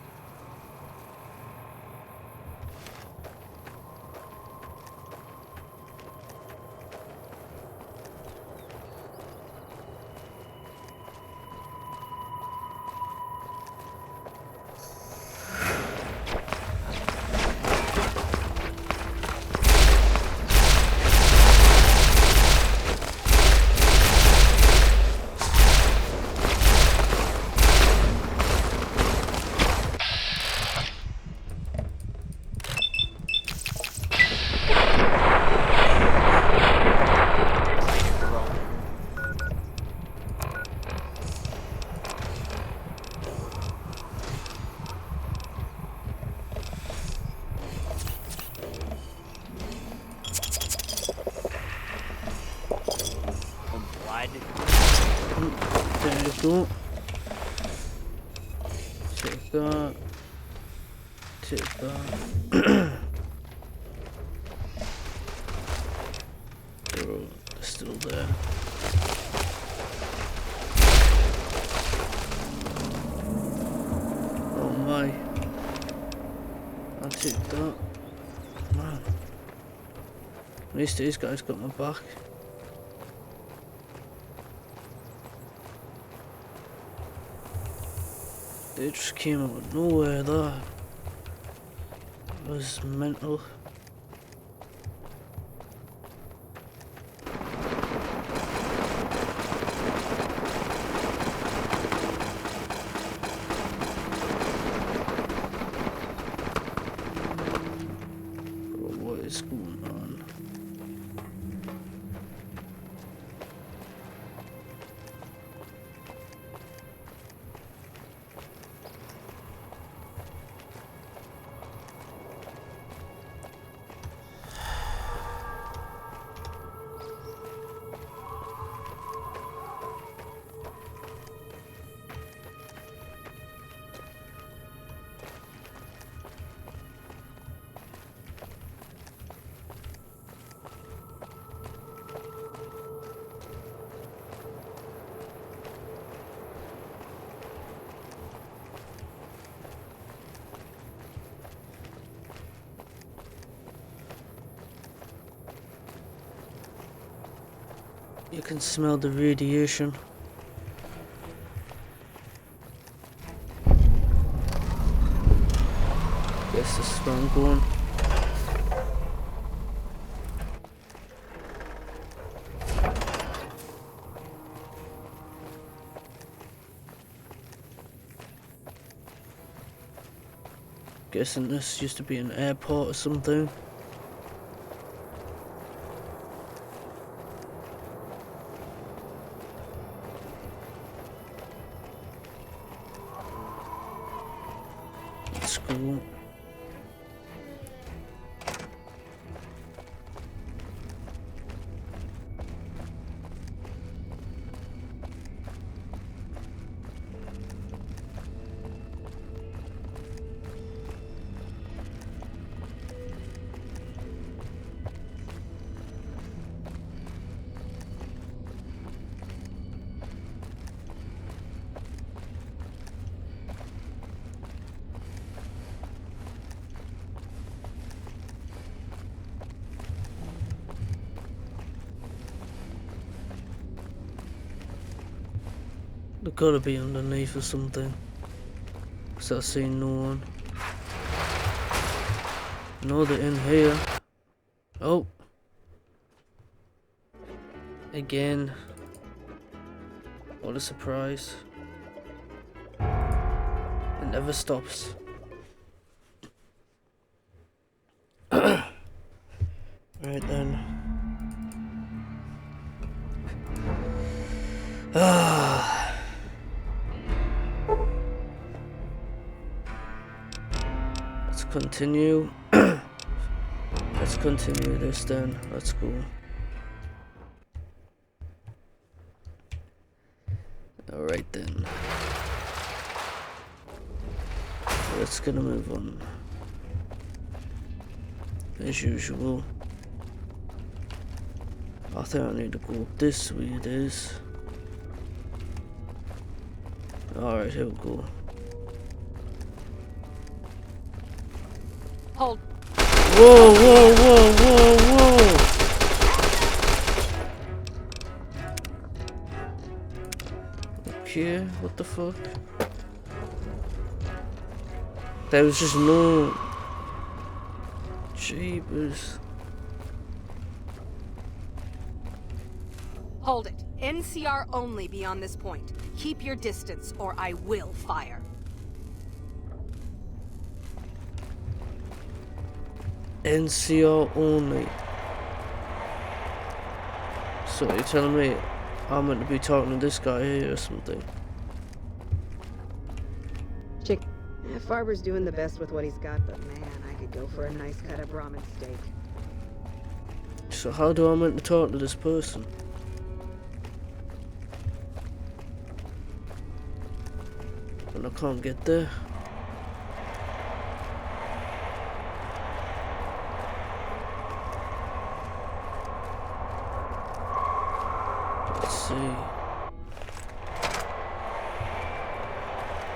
There you go. Take that. Take that. They're still there. Oh my. I'll take that. Man. At least these guys got my back. They just came out of nowhere, that was mental. Bro, what is going on? You can smell the radiation. Guess this is where I'm going. Guessing this used to be an airport or something. School. They're gotta be underneath or something. Cause I see no one. No, they're in here. Oh. Again. What a surprise. It never stops. Right then. Let's continue. Let's continue this then. Let's go. Alright then. Let's gonna move on. As usual. I think I need to go up this way it is. Alright, here we go.
Hold.
Whoa, whoa, whoa, whoa, whoa! Okay, what the fuck? There was just no... Jeepers.
Hold it. NCR only beyond this point. Keep your distance, or I will fire.
NCR only. So you're telling me I'm meant to be talking to this guy here or something?
Chick, Farber's doing the best with what he's got, but man, I could go for a nice cut of ramen steak.
So how do I meant to talk to this person? And I can't get there. Let's see.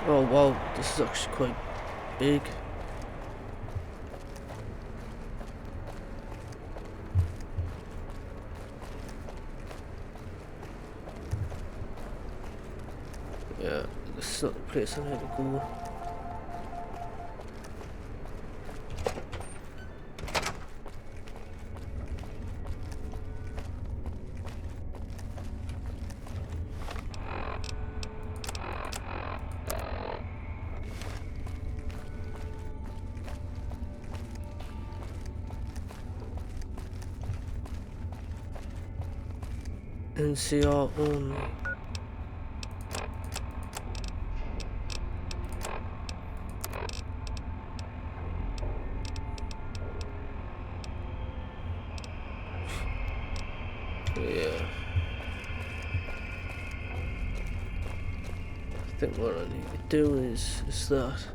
Oh wow, this is actually quite big. Yeah, this is not the place I need to go. NCR only. Yeah. I think what I need to do is that.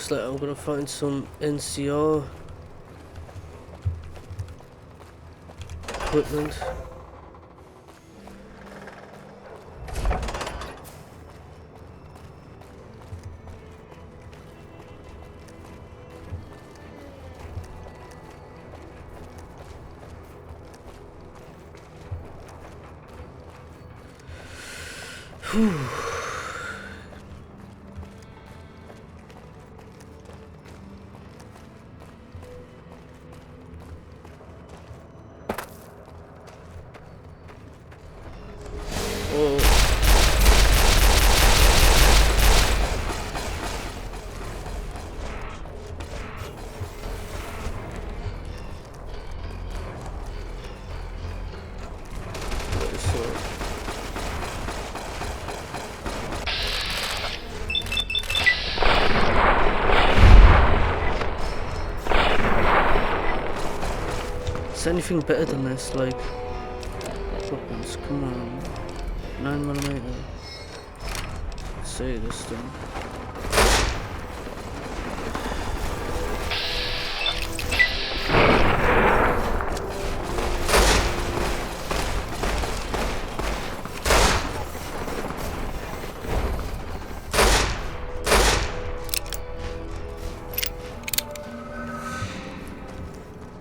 looks like I'm gonna find some NCR equipment. Whew. Is anything better than this? Like weapons? Come on, 9mm. Say this thing.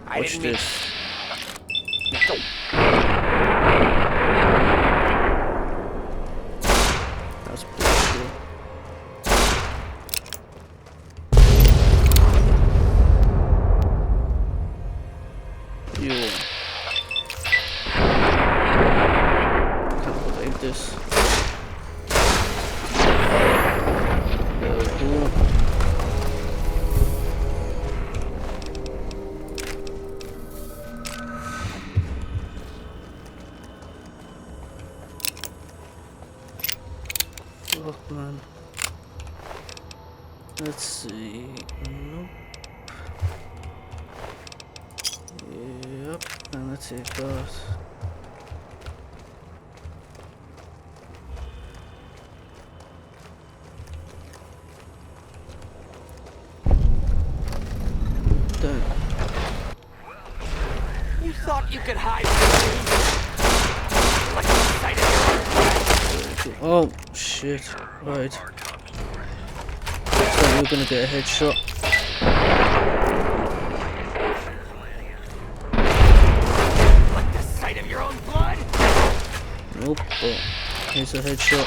Watch this. That's bullshit. Yo. Can't believe this. Cool. Look, man. Let's see. Nope. Yep. And let's take that. Done.
You thought you could hide from me? Like the sight of your own blood.
Oh shit! Right. So we're gonna get a headshot.
Like the sight of your own blood?
Nope. But here's a headshot.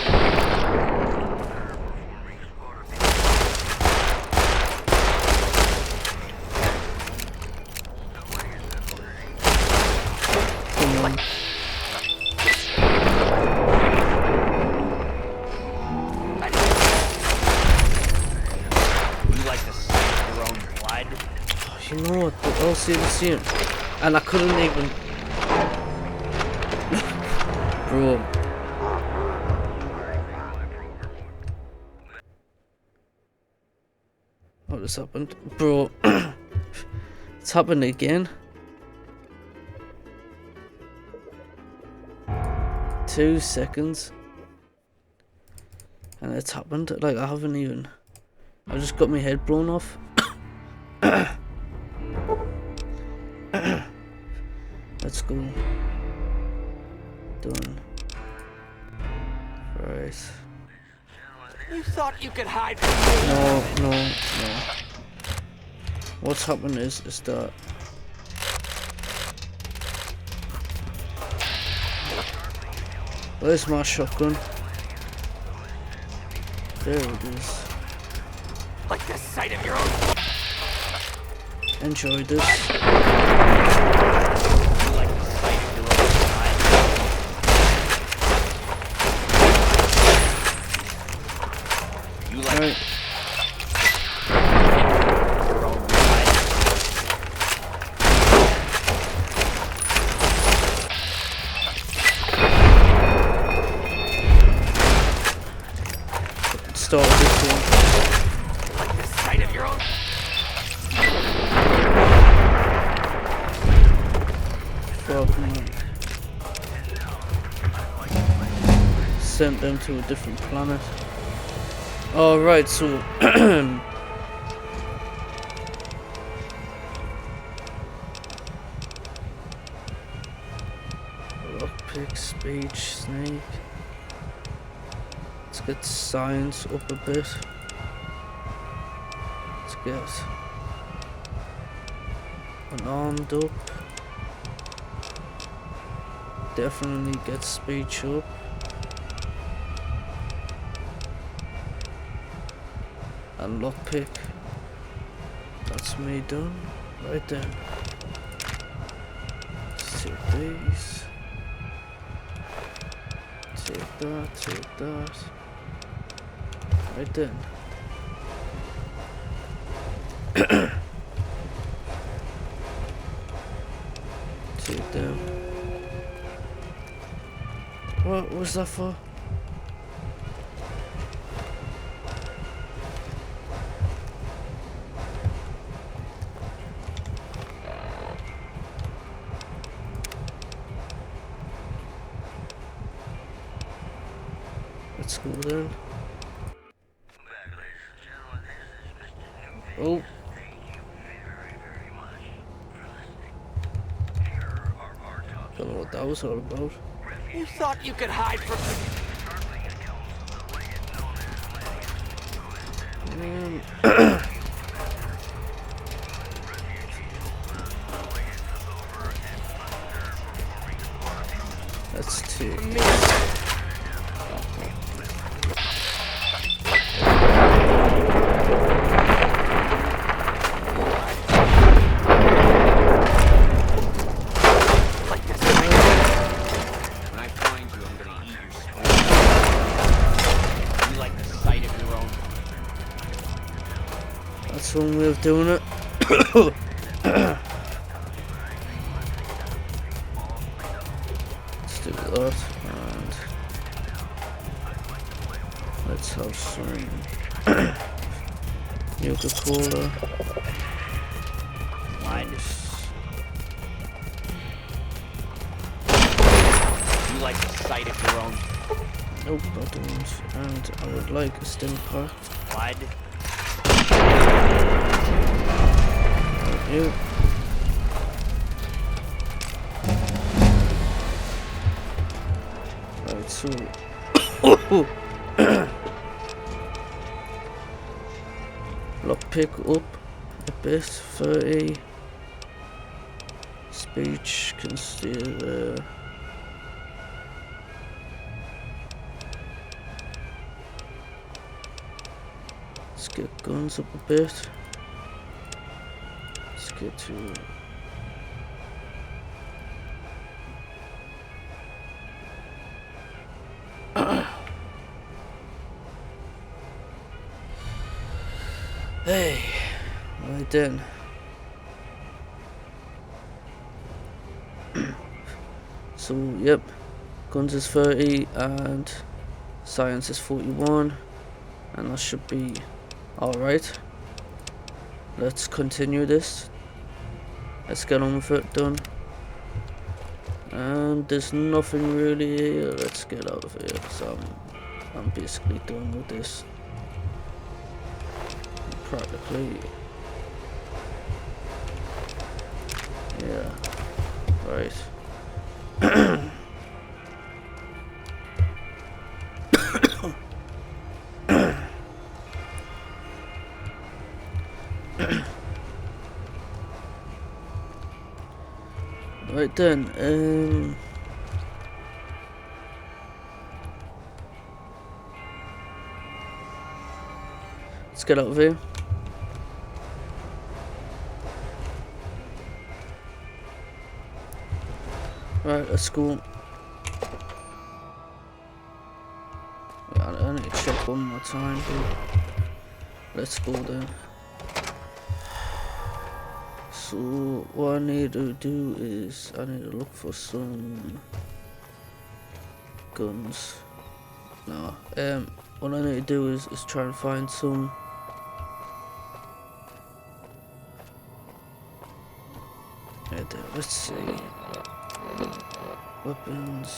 Come on. You know what? But I'll see the scene. And I couldn't even. Bro. What just happened? Bro. It's happened again. 2 seconds. And it's happened. Like, I haven't even. I just got my head blown off. Let's go. Done. Right.
You thought you could hide from me?
No. What's happened is that where's my shotgun? There it is.
Like the sight of your own.
Enjoy this. Right. Start with this one.
Like the sight of your own.
Fuck, man. Sent them to a different planet. Alright, so lockpick, speech, snake. Let's get science up a bit. Let's get unarmed up. Definitely get speech up. And lockpick. That's me done. Right then. Let's take these. Take that, take that. Right then. Take them. What was that for? Let's go then. Oh. Don't know what that was all about.
You thought you could hide from
Let's take. That's one way of doing it. Let's do that, and let's have some Coca-Cola. Nice.
You like the sight of your own
Nope, I don't. And I would like a stim pack.
blood?
Thank you. Right, so lockpick up a bit, 30. Speech can stay there. Let's get guns up a bit. Let's get to hey, right then. So, yep, guns is 30 and science is 41, and that should be alright. Let's continue this. Let's get on with it, done. And there's nothing really here. Let's get out of here, because I'm basically done with this. Practically. Yeah. Right. Right then, let's get out of here. Right, let's go. I need to check one more time, but let's go then. So what I need to do is I need to look for some guns. No, what I need to do is try and find some let's see. Weapons.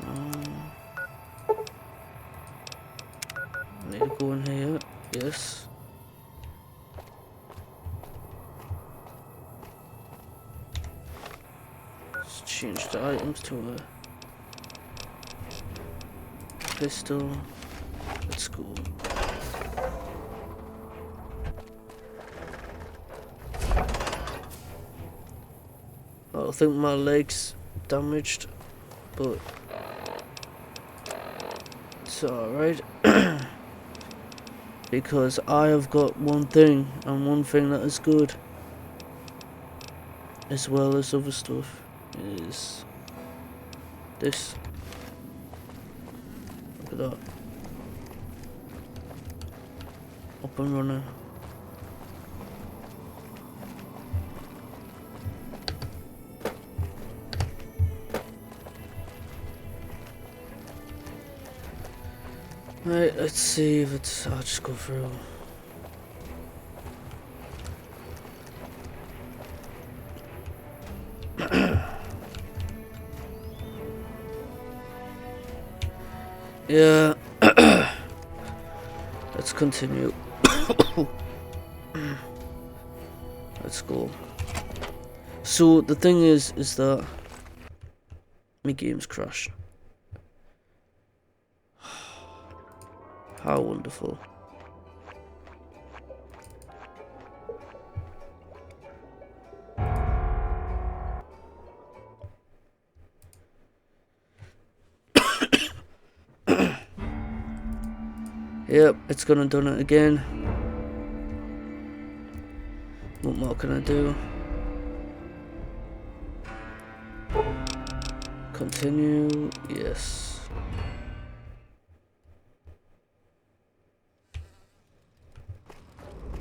I need to go in here. Yes. Let's change the items to a pistol. Let's go. I think my leg's damaged, but it's alright. Because I have got one thing, and one thing that is good, as well as other stuff, is this. Look at that. Up and running. Right, let's see if it's... I'll just go through. Yeah. Let's continue. Let's go. So the thing is that my game's crashed. How wonderful. Yep, it's gonna done it again. What more can I do? Continue, yes.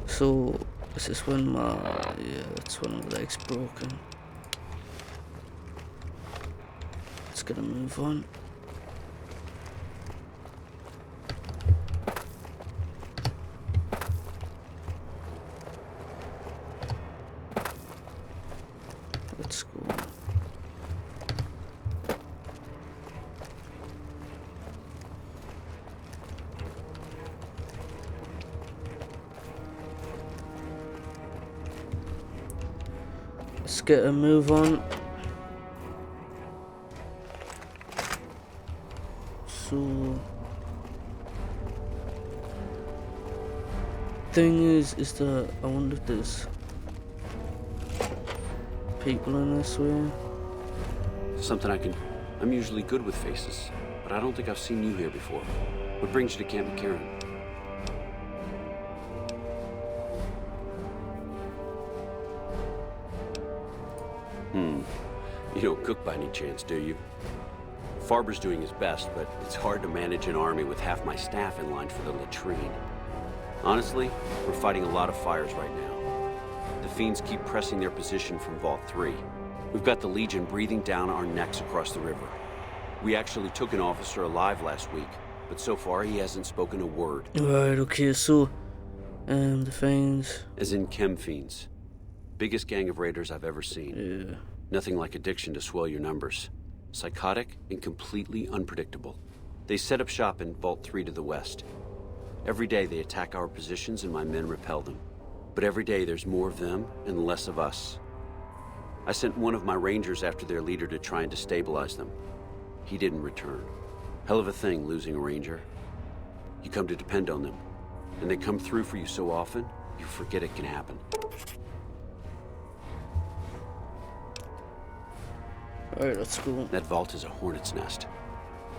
So, this is when my, yeah, it's when my leg's broken. It's gonna move on. Let's go. Let's get a move on. So, thing is that I wonder if there's people in this way.
Something I can... I'm usually good with faces, but I don't think I've seen you here before. What brings you to Camp McCarran? You don't cook by any chance, do you? Farber's doing his best, but it's hard to manage an army with half my staff in line for the latrine. Honestly, we're fighting a lot of fires right now. The Fiends keep pressing their position from Vault 3. We've got the Legion breathing down our necks across the river. We actually took an officer alive last week, but so far he hasn't spoken a word.
Right, okay, so, the Fiends.
As in Chem Fiends. Biggest gang of raiders I've ever seen.
Yeah.
Nothing like addiction to swell your numbers. Psychotic and completely unpredictable. They set up shop in Vault 3 to the west. Every day they attack our positions and my men repel them. But every day there's more of them and less of us. I sent one of my rangers after their leader to try and destabilize them. He didn't return. Hell of a thing, losing a ranger. You come to depend on them, and they come through for you so often, you forget it can happen.
Alright, let's go.
That vault is a hornet's nest.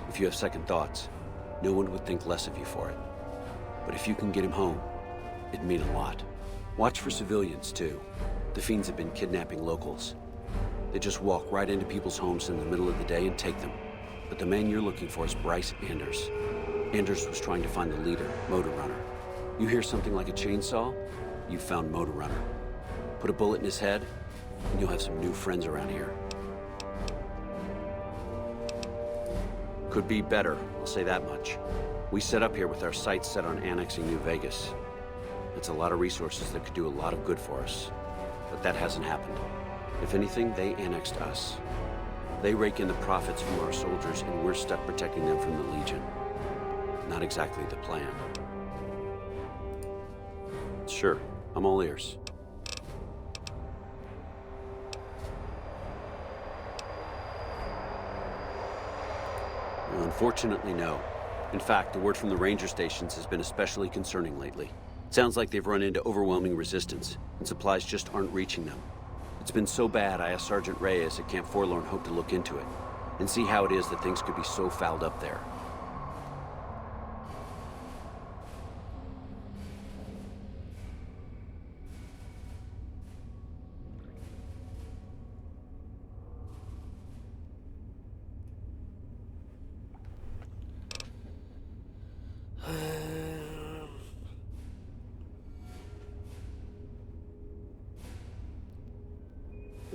If you have second thoughts, no one would think less of you for it. But if you can get him home, it'd mean a lot. Watch for civilians, too. The Fiends have been kidnapping locals. They just walk right into people's homes in the middle of the day and take them. But the man you're looking for is Bryce Anders. Anders was trying to find the leader, Motor Runner. You hear something like a chainsaw? You've found Motor Runner. Put a bullet in his head, and you'll have some new friends around here. Could be better, I'll say that much. We set up here with our sights set on annexing New Vegas. It's a lot of resources that could do a lot of good for us. But that hasn't happened. If anything, they annexed us. They rake in the profits from our soldiers, and we're stuck protecting them from the Legion. Not exactly the plan. Sure, I'm all ears. unfortunately, no. In fact, the word from the ranger stations has been especially concerning lately. It sounds like they've run into overwhelming resistance, and supplies just aren't reaching them. It's been so bad, I asked Sergeant Reyes at Camp Forlorn Hope to look into it, and see how it is that things could be so fouled up there.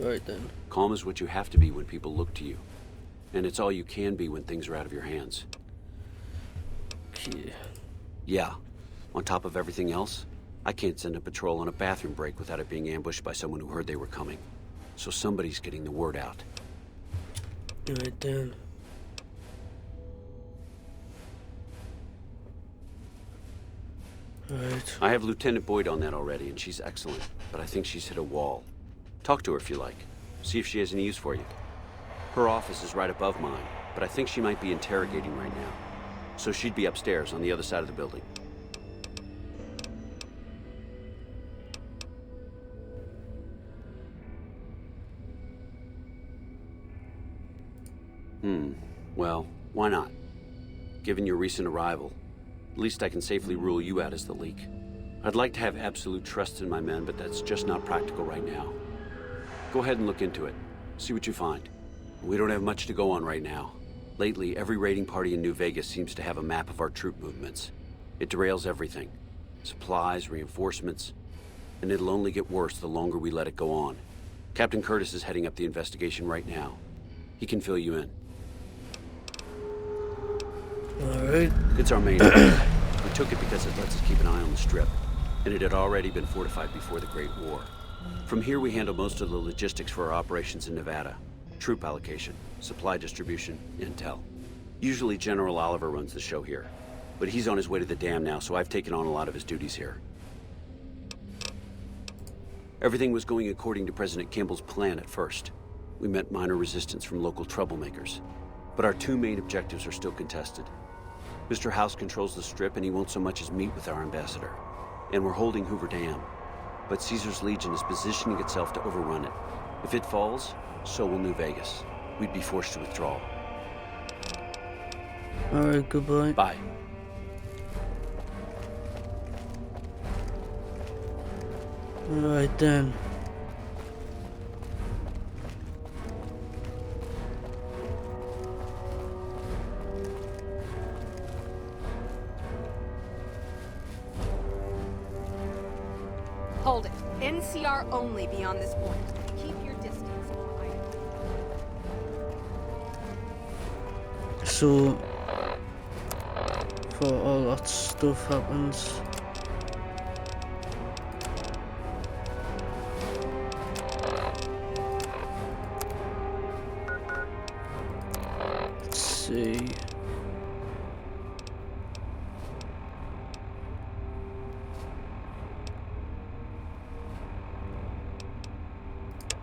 Right then.
Calm is what you have to be when people look to you. And it's all you can be when things are out of your hands.
Okay.
Yeah. On top of everything else, I can't send a patrol on a bathroom break without it being ambushed by someone who heard they were coming. So somebody's getting the word out.
Right then. Right.
I have Lieutenant Boyd on that already, and she's excellent. But I think she's hit a wall. Talk to her if you like. See if she has any use for you. Her office is right above mine, but I think she might be interrogating right now. So she'd be upstairs on the other side of the building. Well, why not? Given your recent arrival, at least I can safely rule you out as the leak. I'd like to have absolute trust in my men, but that's just not practical right now. Go ahead and look into it. See what you find. We don't have much to go on right now. Lately, every raiding party in New Vegas seems to have a map of our troop movements. It derails everything. Supplies, reinforcements, and it'll only get worse the longer we let it go on. Captain Curtis is heading up the investigation right now. He can fill you in.
Alright.
It's our main base. We took it because it lets us keep an eye on the Strip, and it had already been fortified before the Great War. From here, we handle most of the logistics for our operations in Nevada. Troop allocation, supply distribution, intel. Usually General Oliver runs the show here, but he's on his way to the dam now, so I've taken on a lot of his duties here. Everything was going according to President Kimball's plan at first. We met minor resistance from local troublemakers, but our two main objectives are still contested. Mr. House controls the Strip, and he won't so much as meet with our ambassador. And we're holding Hoover Dam. But Caesar's Legion is positioning itself to overrun it. If it falls, so will New Vegas. We'd be forced to withdraw.
Alright, goodbye.
Bye.
Alright then.
Hold it. NCR only beyond this point. Keep your distance, or I...
So, for all that stuff happens, let's see.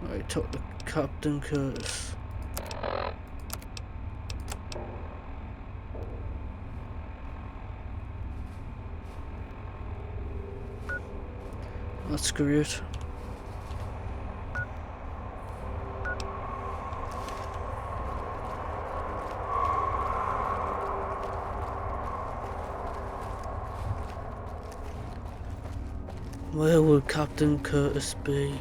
I talked to Captain Curtis. That's great. Where will Captain Curtis be?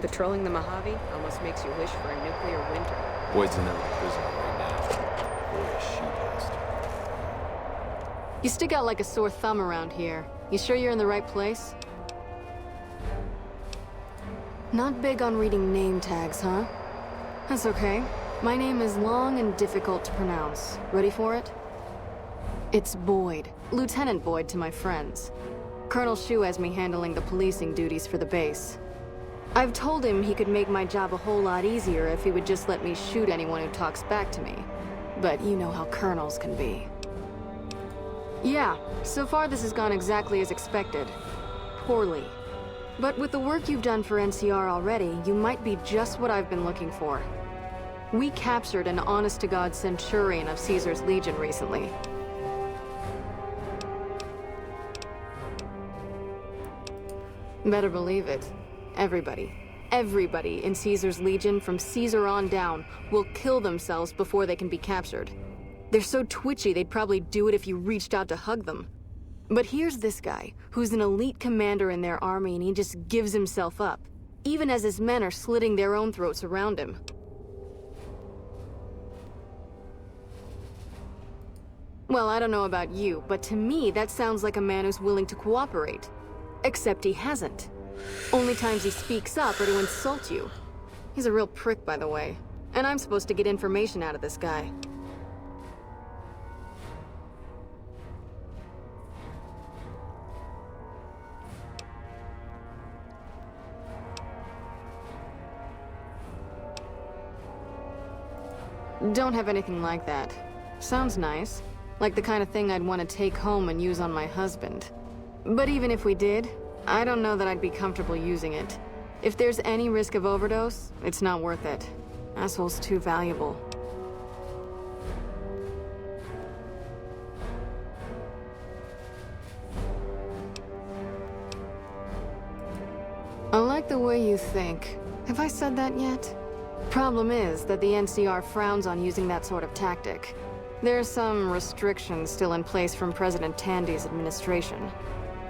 Patrolling the Mojave almost makes you wish for a nuclear winter.
Boyd's in another prison right now. Boy, is she pissed.
You stick out like a sore thumb around here. You sure you're in the right place? Not big on reading name tags, huh? That's okay. My name is long and difficult to pronounce. Ready for it? It's Boyd. Lieutenant Boyd to my friends. Colonel Shu has me handling the policing duties for the base. I've told him he could make my job a whole lot easier if he would just let me shoot anyone who talks back to me. But you know how colonels can be. Yeah, so far this has gone exactly as expected. Poorly. But with the work you've done for NCR already, you might be just what I've been looking for. We captured an honest-to-God centurion of Caesar's Legion recently. Better believe it. Everybody in Caesar's Legion from Caesar on down will kill themselves before they can be captured. They're so twitchy they'd probably do it if you reached out to hug them. But here's this guy, who's an elite commander in their army, and he just gives himself up, even as his men are slitting their own throats around him. Well, I don't know about you, but to me that sounds like a man who's willing to cooperate. Except he hasn't. Only times he speaks up are to insult you. He's a real prick, by the way. And I'm supposed to get information out of this guy. Don't have anything like that. Sounds nice. Like the kind of thing I'd want to take home and use on my husband. But even if we did, I don't know that I'd be comfortable using it. If there's any risk of overdose, it's not worth it. Asshole's too valuable. I like the way you think. Have I said that yet? Problem is that the NCR frowns on using that sort of tactic. There are some restrictions still in place from President Tandy's administration.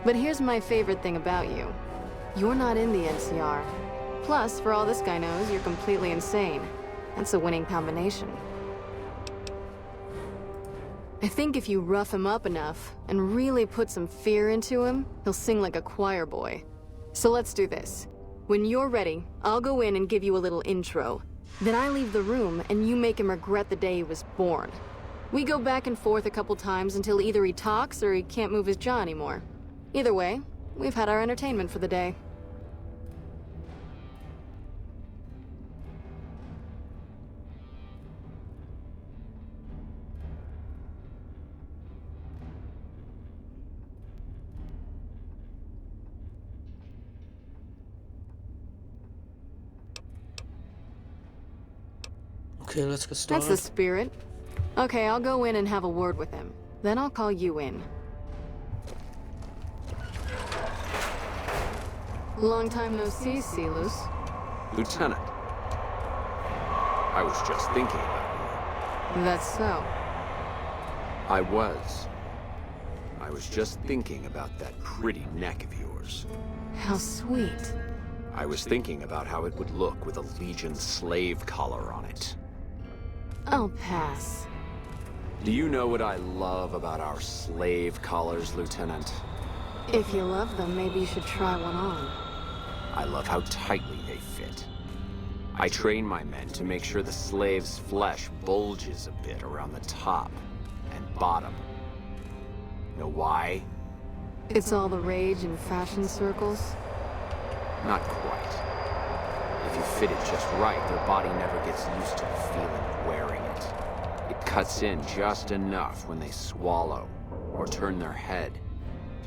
But here's my favorite thing about you. You're not in the NCR. Plus, for all this guy knows, you're completely insane. That's a winning combination. I think if you rough him up enough and really put some fear into him, he'll sing like a choir boy. So let's do this. When you're ready, I'll go in and give you a little intro. Then I leave the room and you make him regret the day he was born. We go back and forth a couple times until either he talks or he can't move his jaw anymore. Either way, we've had our entertainment for the day.
Okay, let's get started.
That's the spirit. Okay, I'll go in and have a word with him. Then I'll call you in. Long time no see, Celus.
Lieutenant, I was just thinking about you.
That's so.
I was just thinking about that pretty neck of yours.
How sweet.
I was thinking about how it would look with a Legion slave collar on it.
I'll pass.
Do you know what I love about our slave collars, Lieutenant?
If you love them, maybe you should try one on.
I love how tightly they fit. I train my men to make sure the slave's flesh bulges a bit around the top and bottom. Know why?
It's all the rage in fashion circles?
Not quite. If you fit it just right, their body never gets used to the feeling of wearing it. It cuts in just enough when they swallow or turn their head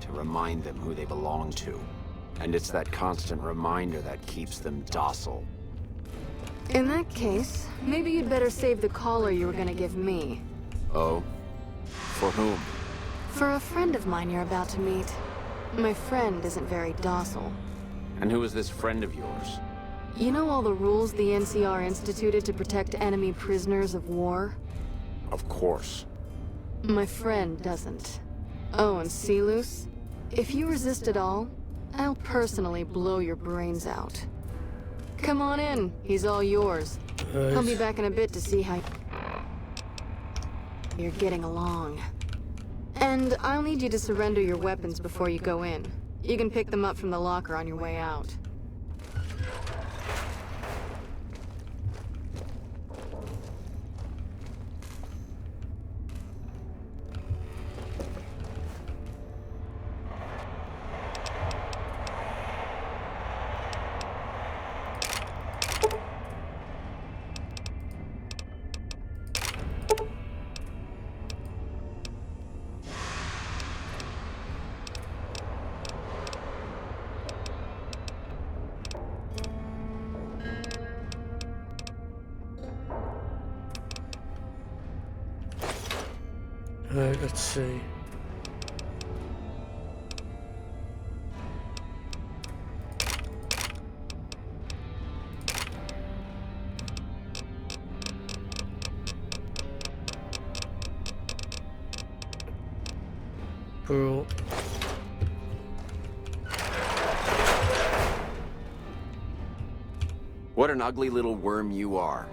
to remind them who they belong to. And it's that constant reminder that keeps them docile.
In that case, maybe you'd better save the collar you were gonna give me.
Oh? For whom?
For a friend of mine you're about to meet. My friend isn't very docile.
And who is this friend of yours?
You know all the rules the NCR instituted to protect enemy prisoners of war?
Of course.
My friend doesn't. Oh, and Celus? If you resist at all, I'll personally blow your brains out. Come on in. He's all yours.
Right.
I'll be back in a bit to see how you're getting along. And I'll need you to surrender your weapons before you go in. You can pick them up from the locker on your way out.
Alright, let's see. Bro.
What an ugly little worm you are.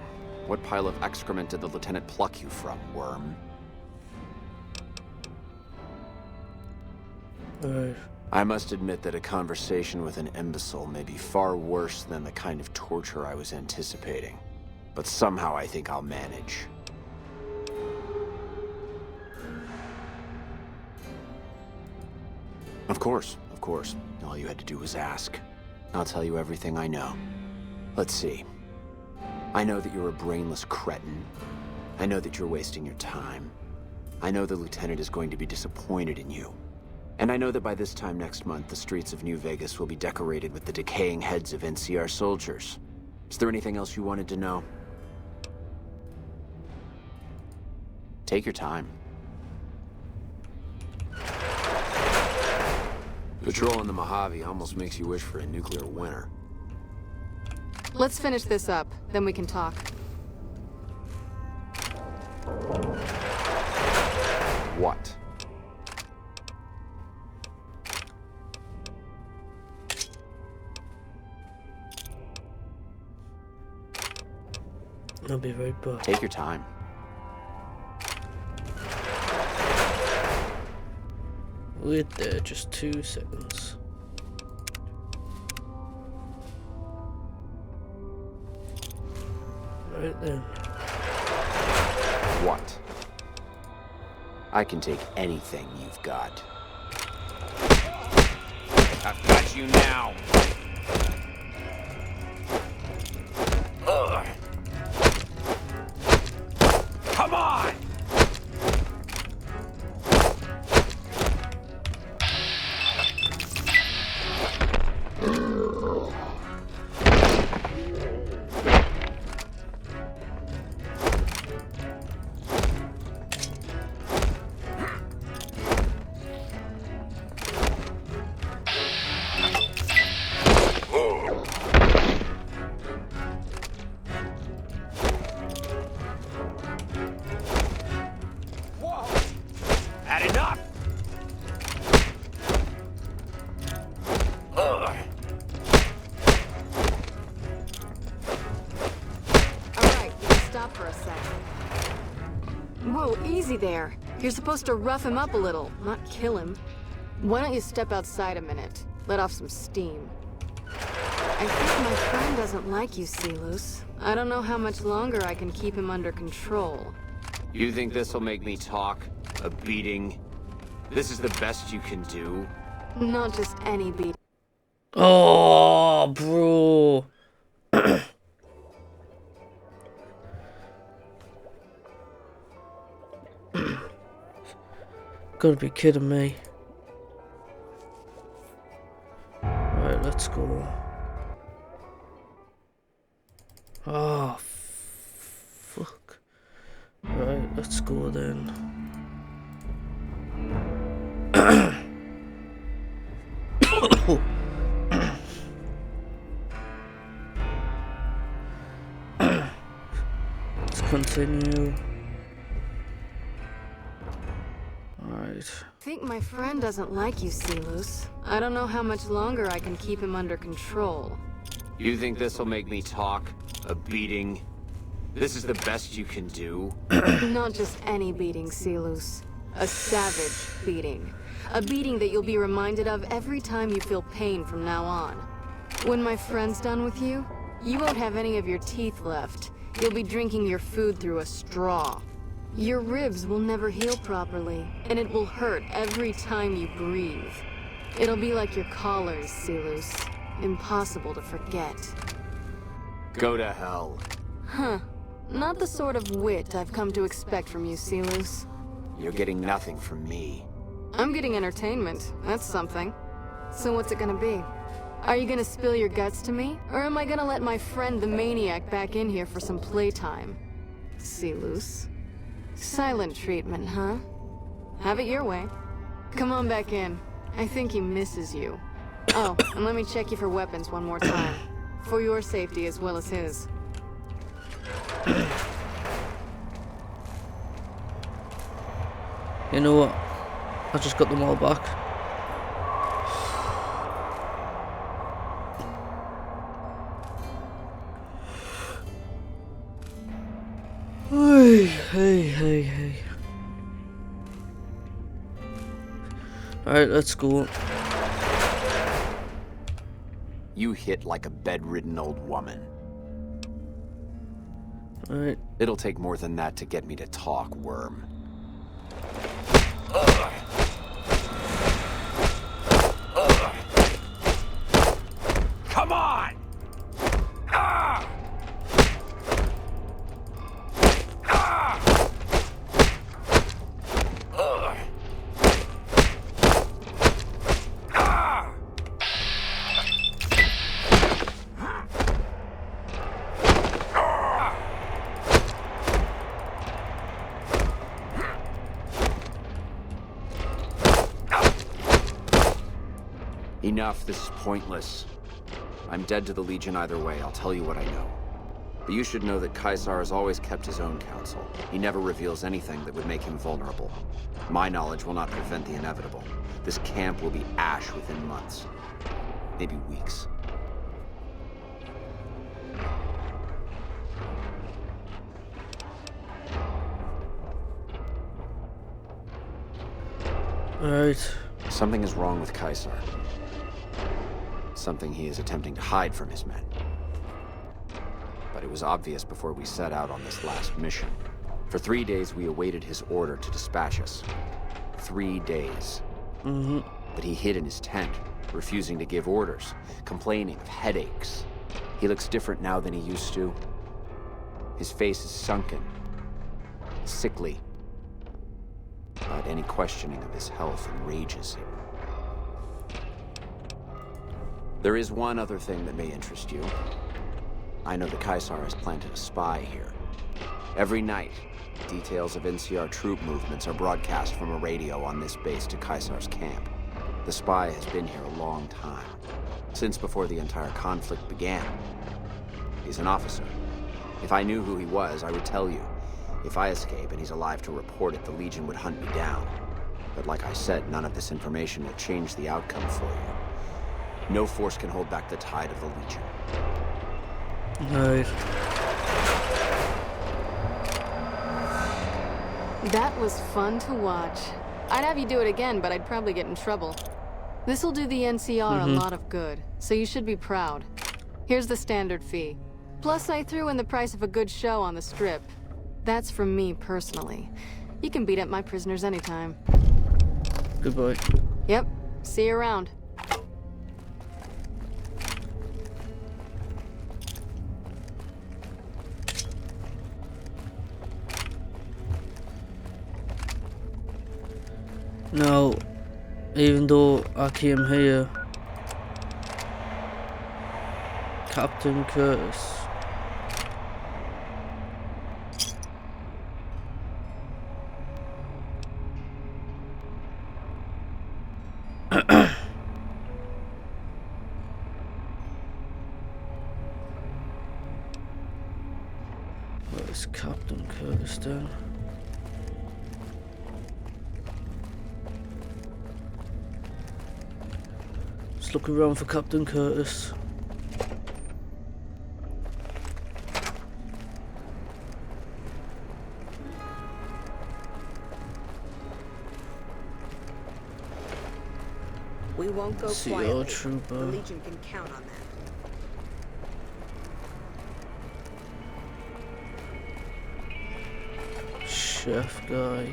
What pile of excrement did the lieutenant pluck you from, worm?
Alright.
I must admit that a conversation with an imbecile may be far worse than the kind of torture I was anticipating. But somehow I think I'll manage. Of course, of course. All you had to do was ask. I'll tell you everything I know. Let's see. I know that you're a brainless cretin. I know that you're wasting your time. I know the lieutenant is going to be disappointed in you. And I know that by this time next month, the streets of New Vegas will be decorated with the decaying heads of NCR soldiers. Is there anything else you wanted to know? Take your time. Patrolling the Mojave almost makes you wish for a nuclear winter.
Let's finish this up, then we can talk.
What?
I'll be right back.
Take your time.
Wait there, just 2 seconds. Right then.
What? I can take anything you've got. I've got you now. Ugh. Come on!
There. You're supposed to rough him up a little, not kill him. Why don't you step outside a minute? Let off some steam. I think my friend doesn't like you, Silus. I don't know how much longer I can keep him under control.
You think this'll make me talk? A beating? This is the best you can do?
Not just any beating.
Oh, bro. Gotta be kidding me. Right, let's go. Oh, fuck. Right, let's go then. Let's continue.
I think my friend doesn't like you, Silus. I don't know how much longer I can keep him under control.
You think this'll make me talk? A beating? This is the best you can do?
Not just any beating, Silus. A savage beating. A beating that you'll be reminded of every time you feel pain from now on. When my friend's done with you, you won't have any of your teeth left. You'll be drinking your food through a straw. Your ribs will never heal properly, and it will hurt every time you breathe. It'll be like your collars, Silus. Impossible to forget.
Go to hell.
Huh. Not the sort of wit I've come to expect from you, Silus.
You're getting nothing from me.
I'm getting entertainment. That's something. So what's it gonna be? Are you gonna spill your guts to me? Or am I gonna let my friend the maniac back in here for some playtime? Silus. Silent treatment, huh? Have it your way. Come on back in. I think he misses you. Oh, and let me check you for weapons one more time. For your safety as well as his.
You know what? I just got them all back. Hey. Alright, let's go.
You hit like a bedridden old woman.
Alright.
It'll take more than that to get me to talk, worm. Come on! Ah! Ah! Ah! Enough, this is pointless. I'm dead to the Legion either way, I'll tell you what I know. But you should know that Caesar has always kept his own counsel. He never reveals anything that would make him vulnerable. My knowledge will not prevent the inevitable. This camp will be ash within months. Maybe weeks.
Alright.
Something is wrong with Caesar. Something he is attempting to hide from his men. But it was obvious before we set out on this last mission. For 3 days, we awaited his order to dispatch us. 3 days. But he hid in his tent, refusing to give orders, complaining of headaches. He looks different now than he used to. His face is sunken, sickly. But any questioning of his health enrages him. There is one other thing that may interest you. I know that Caesar has planted a spy here. Every night, details of NCR troop movements are broadcast from a radio on this base to Caesar's camp. The spy has been here a long time, since before the entire conflict began. He's an officer. If I knew who he was, I would tell you. If I escape and he's alive to report it, the Legion would hunt me down. But like I said, none of this information will change the outcome for you. No force can hold back the tide of the Legion.
Right.
That was fun to watch. I'd have you do it again, but I'd probably get in trouble. This'll do the NCR a lot of good, so you should be proud. Here's the standard fee. Plus, I threw in the price of a good show on the strip. That's from me personally. You can beat up my prisoners anytime.
Goodbye.
Yep. See you around.
Now, even though I came here, Captain Curtis. Where's Captain Curtis then? Let's look around for Captain Curtis.
We won't go
See
quietly.
your trooper.
The Legion can count on that.
Chef guy.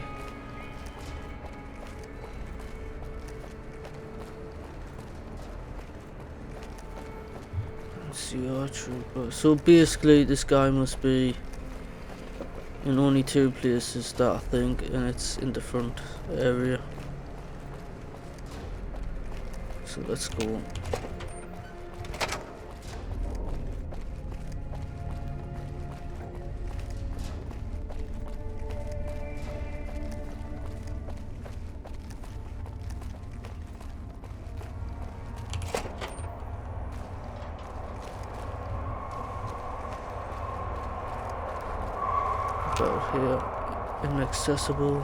See our trooper. So basically this guy must be in only 2 places that I think, and it's in the front area. So let's go. About here. Inaccessible.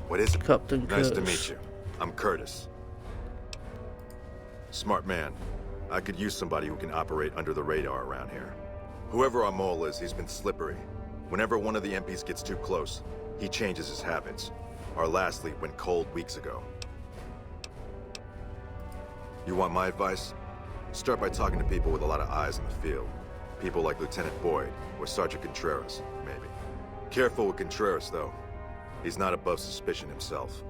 What is it?
Captain
Nice
Curtis.
to meet you. I'm Curtis. Smart man. I could use somebody who can operate under the radar around here. Whoever our mole is, he's been slippery. Whenever one of the MPs gets too close, he changes his habits. Our last lead went cold weeks ago. You want my advice? Start by talking to people with a lot of eyes in the field. People like Lieutenant Boyd, or Sergeant Contreras, maybe. Careful with Contreras, though. He's not above suspicion himself.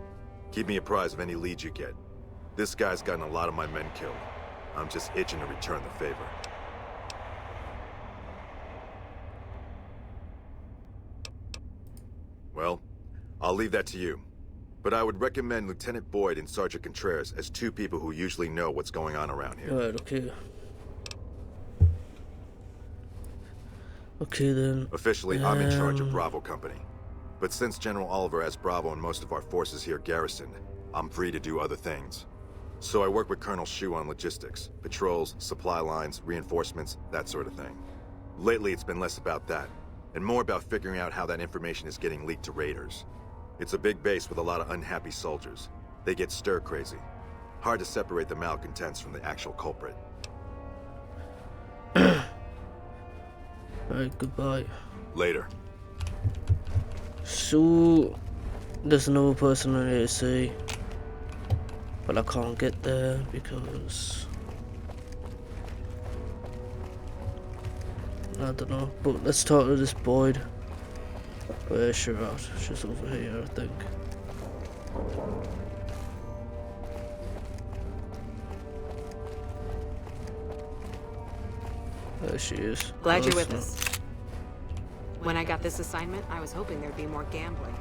Keep me apprised of any leads you get. This guy's gotten a lot of my men killed. I'm just itching to return the favor. Well, I'll leave that to you. But I would recommend Lieutenant Boyd and Sergeant Contreras as two people who usually know what's going on around here.
Right, okay. Okay then.
Officially, I'm in charge of Bravo Company. But since General Oliver has Bravo and most of our forces here garrisoned, I'm free to do other things. So I work with Colonel Shu on logistics, patrols, supply lines, reinforcements, that sort of thing. Lately, it's been less about that, and more about figuring out how that information is getting leaked to raiders. It's a big base with a lot of unhappy soldiers. They get stir-crazy. Hard to separate the malcontents from the actual culprit.
Alright, goodbye.
Later.
So, there's another person I need to see. But I can't get there because... I don't know. But let's talk to this Boyd. Where's she at? She's over here, I think. There she is.
Glad you're with us. When I got this assignment, I was hoping there'd be more gambling.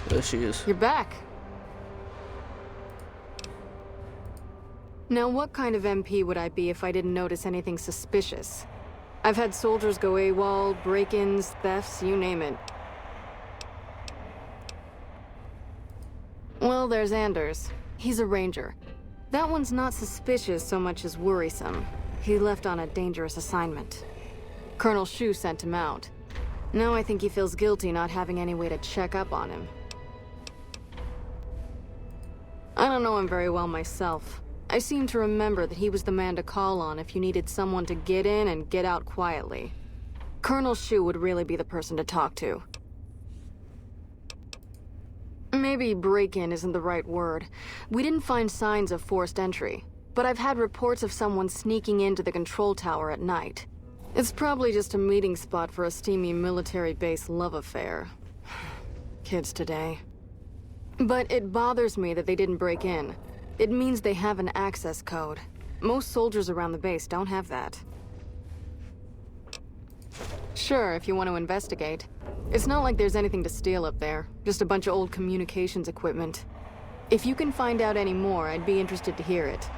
There she is.
You're back. Now, what kind of MP would I be if I didn't notice anything suspicious? I've had soldiers go AWOL, break-ins, thefts, you name it. Well, there's Anders. He's a ranger. That one's not suspicious so much as worrisome. He left on a dangerous assignment. Colonel Shu sent him out. Now I think he feels guilty not having any way to check up on him. I don't know him very well myself. I seem to remember that he was the man to call on if you needed someone to get in and get out quietly. Colonel Shu would really be the person to talk to. Maybe break-in isn't the right word. We didn't find signs of forced entry, but I've had reports of someone sneaking into the control tower at night. It's probably just a meeting spot for a steamy military base love affair. Kids today. But it bothers me that they didn't break in. It means they have an access code. Most soldiers around the base don't have that. Sure, if you want to investigate. It's not like there's anything to steal up there, just a bunch of old communications equipment. If you can find out any more, I'd be interested to hear it.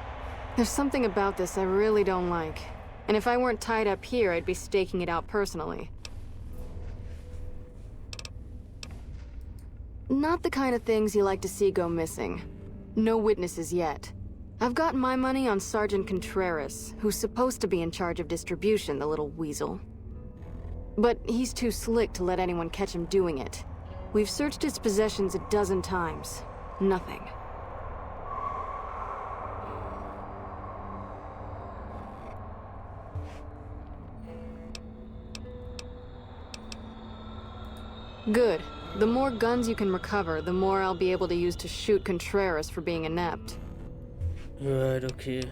There's something about this I really don't like. And if I weren't tied up here, I'd be staking it out personally. Not the kind of things you like to see go missing. No witnesses yet. I've got my money on Sergeant Contreras, who's supposed to be in charge of distribution, the little weasel. But he's too slick to let anyone catch him doing it. We've searched his possessions a dozen times. Nothing. Good. The more guns you can recover, the more I'll be able to use to shoot Contreras for being inept.
Right, okay.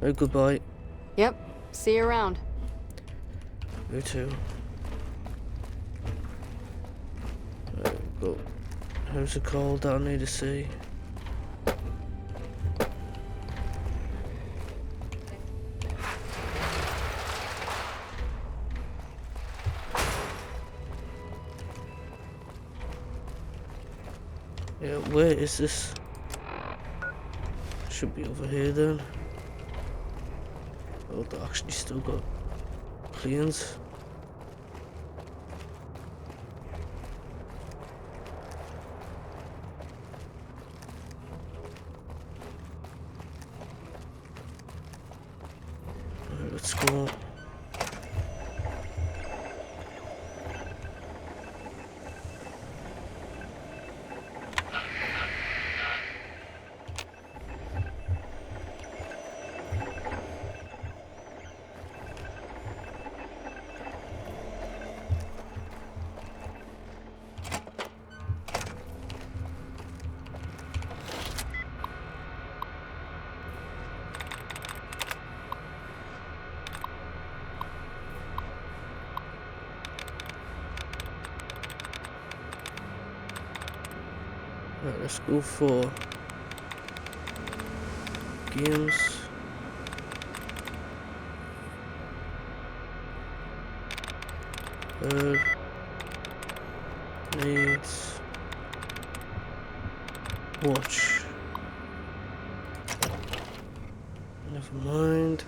Right, goodbye.
Yep. See you around.
You too. Right, go. Who's it called that I need to see? Yeah, where is this? should be over here then. Oh, they actually still got planes. Right, let's go. Right, let's go for games. Needs watch. Never mind.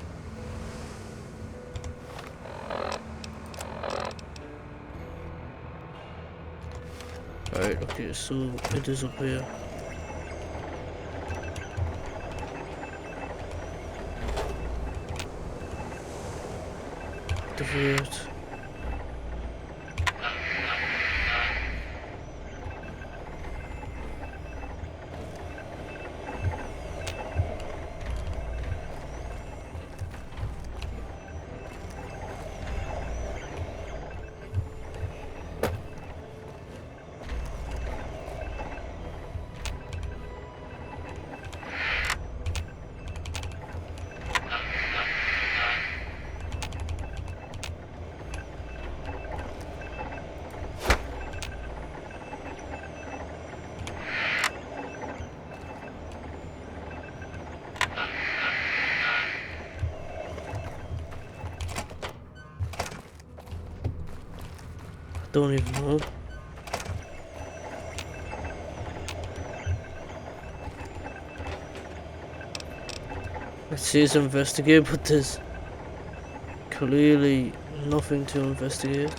Right, okay, so it is up here. Activate. Don't even know. It says investigate, but there's clearly nothing to investigate.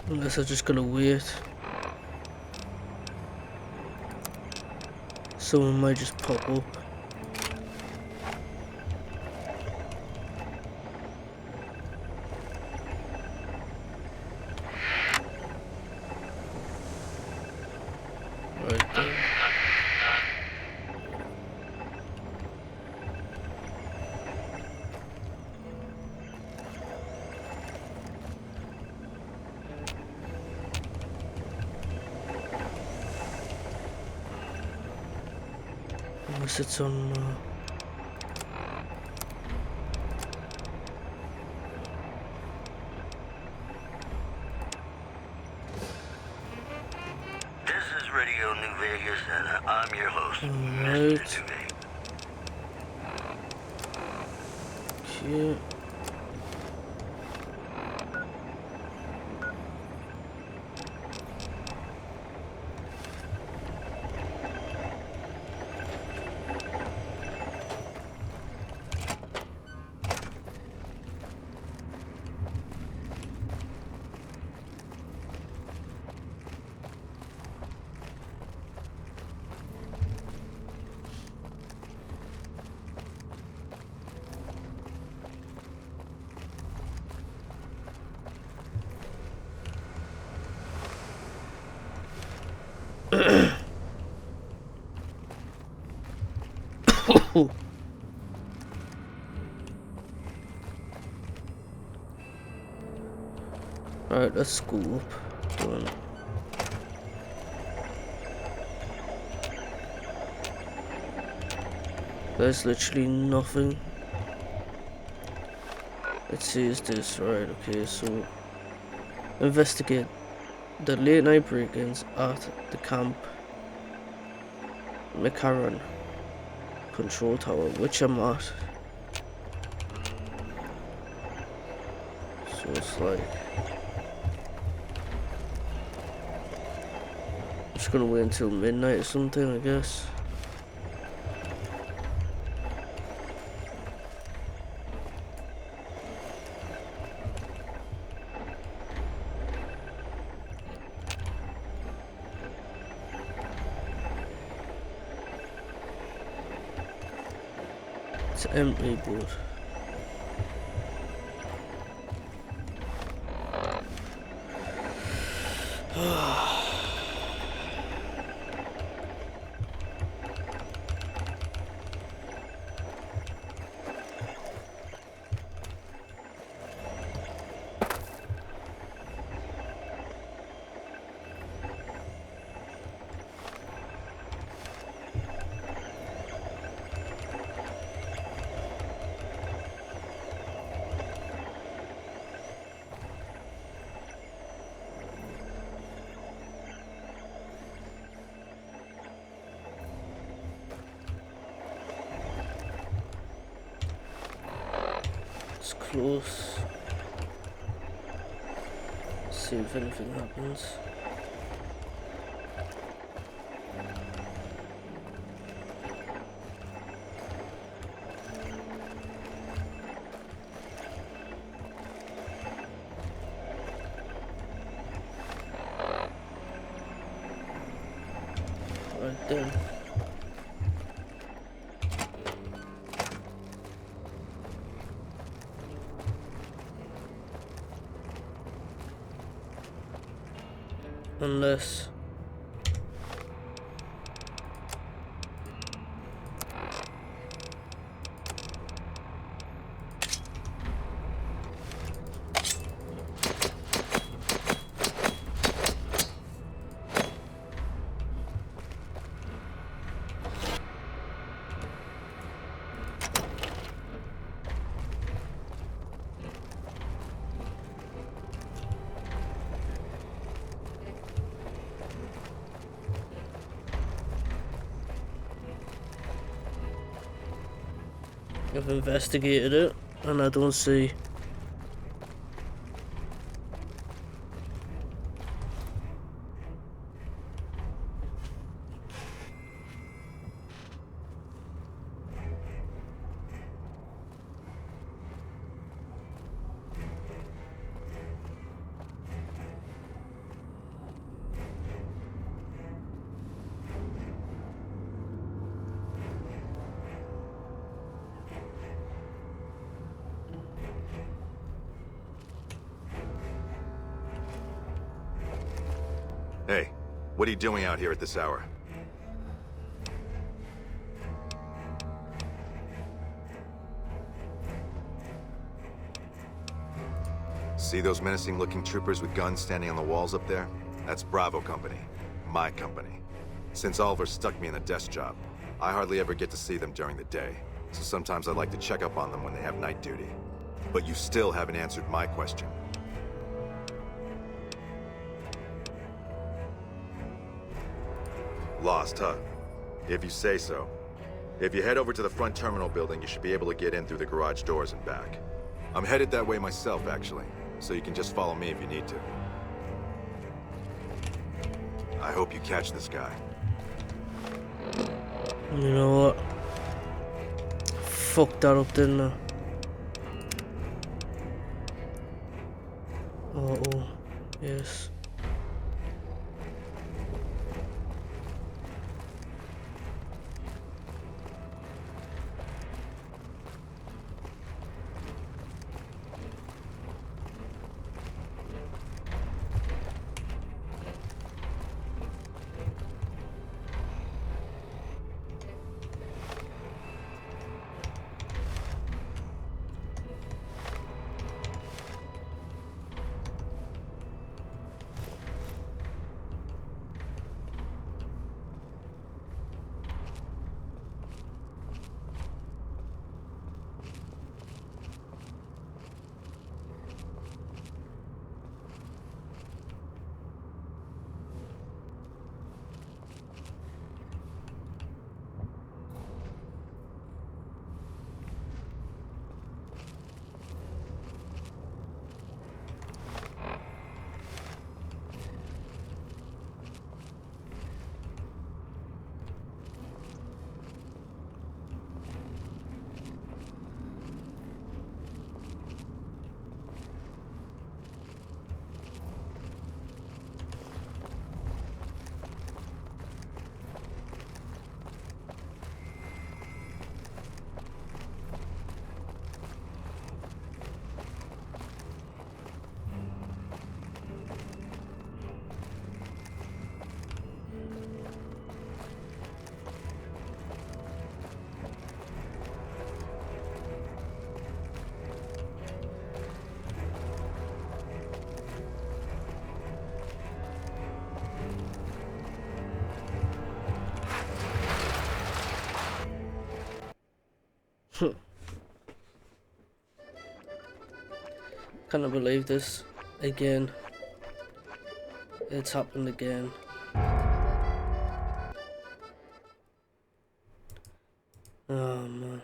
Unless I just gotta wait. Someone might just pop up. Right there. Unless it's on
This is Radio New Vegas, and I'm your host,
Mr.
Mr.
Okay. Alright, let's go up. Done. There's literally nothing. It says this, right? Okay, so investigate the late night break-ins at the camp. McCarran control tower, which I'm at. So it's like, I'm just gonna wait until midnight or something, I guess. It's empty, but it's close. See if anything happens. Right then. Unless I've investigated it and I don't see
Hey, what are you doing out here at this hour? See those menacing-looking troopers with guns standing on the walls up there? That's Bravo Company. My company. Since Oliver stuck me in a desk job, I hardly ever get to see them during the day. So sometimes I like to check up on them when they have night duty. But you still haven't answered my question. Lost, huh? If you say so. If you head over to the front terminal building, you should be able to get in through the garage doors and back. I'm headed that way myself, actually, so you can just follow me if you need to. I hope you catch this guy.
You know what? Fucked that up, didn't I? Oh, yes. Cannot believe this. Again. It's happened again. Oh man.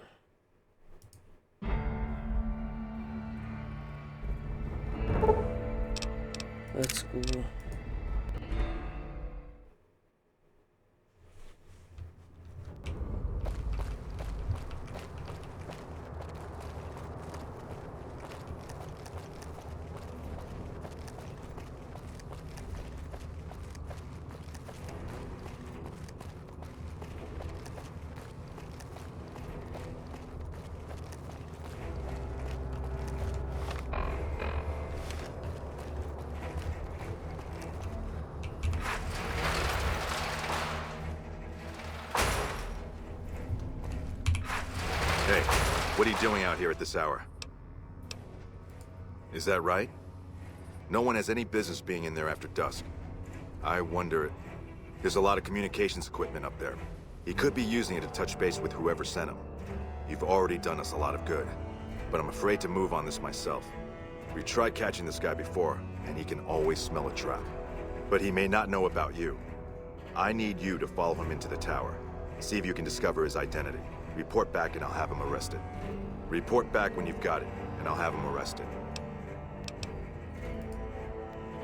Let's go.
Hey, what are you doing out here at this hour? Is that right? No one has any business being in there after dusk. I wonder... There's a lot of communications equipment up there. He could be using it to touch base with whoever sent him. You've already done us a lot of good, but I'm afraid to move on this myself. We tried catching this guy before, and he can always smell a trap. But he may not know about you. I need you to follow him into the tower. See if you can discover his identity. Report back and I'll have him arrested. Report back when you've got it, and I'll have him arrested.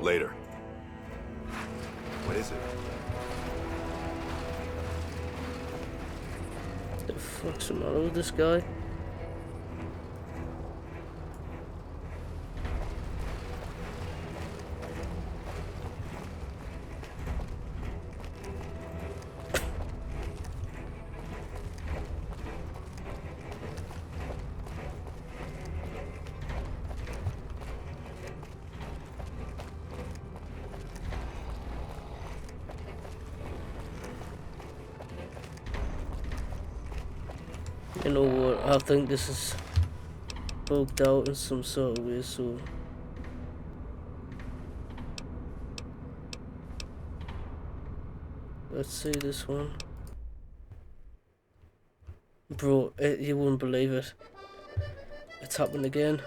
Later. What is it?
The fuck's the matter with this guy? You know what, I think this is bugged out in some sort of way, so... Let's see this one. Bro, you wouldn't believe it. It's happened again.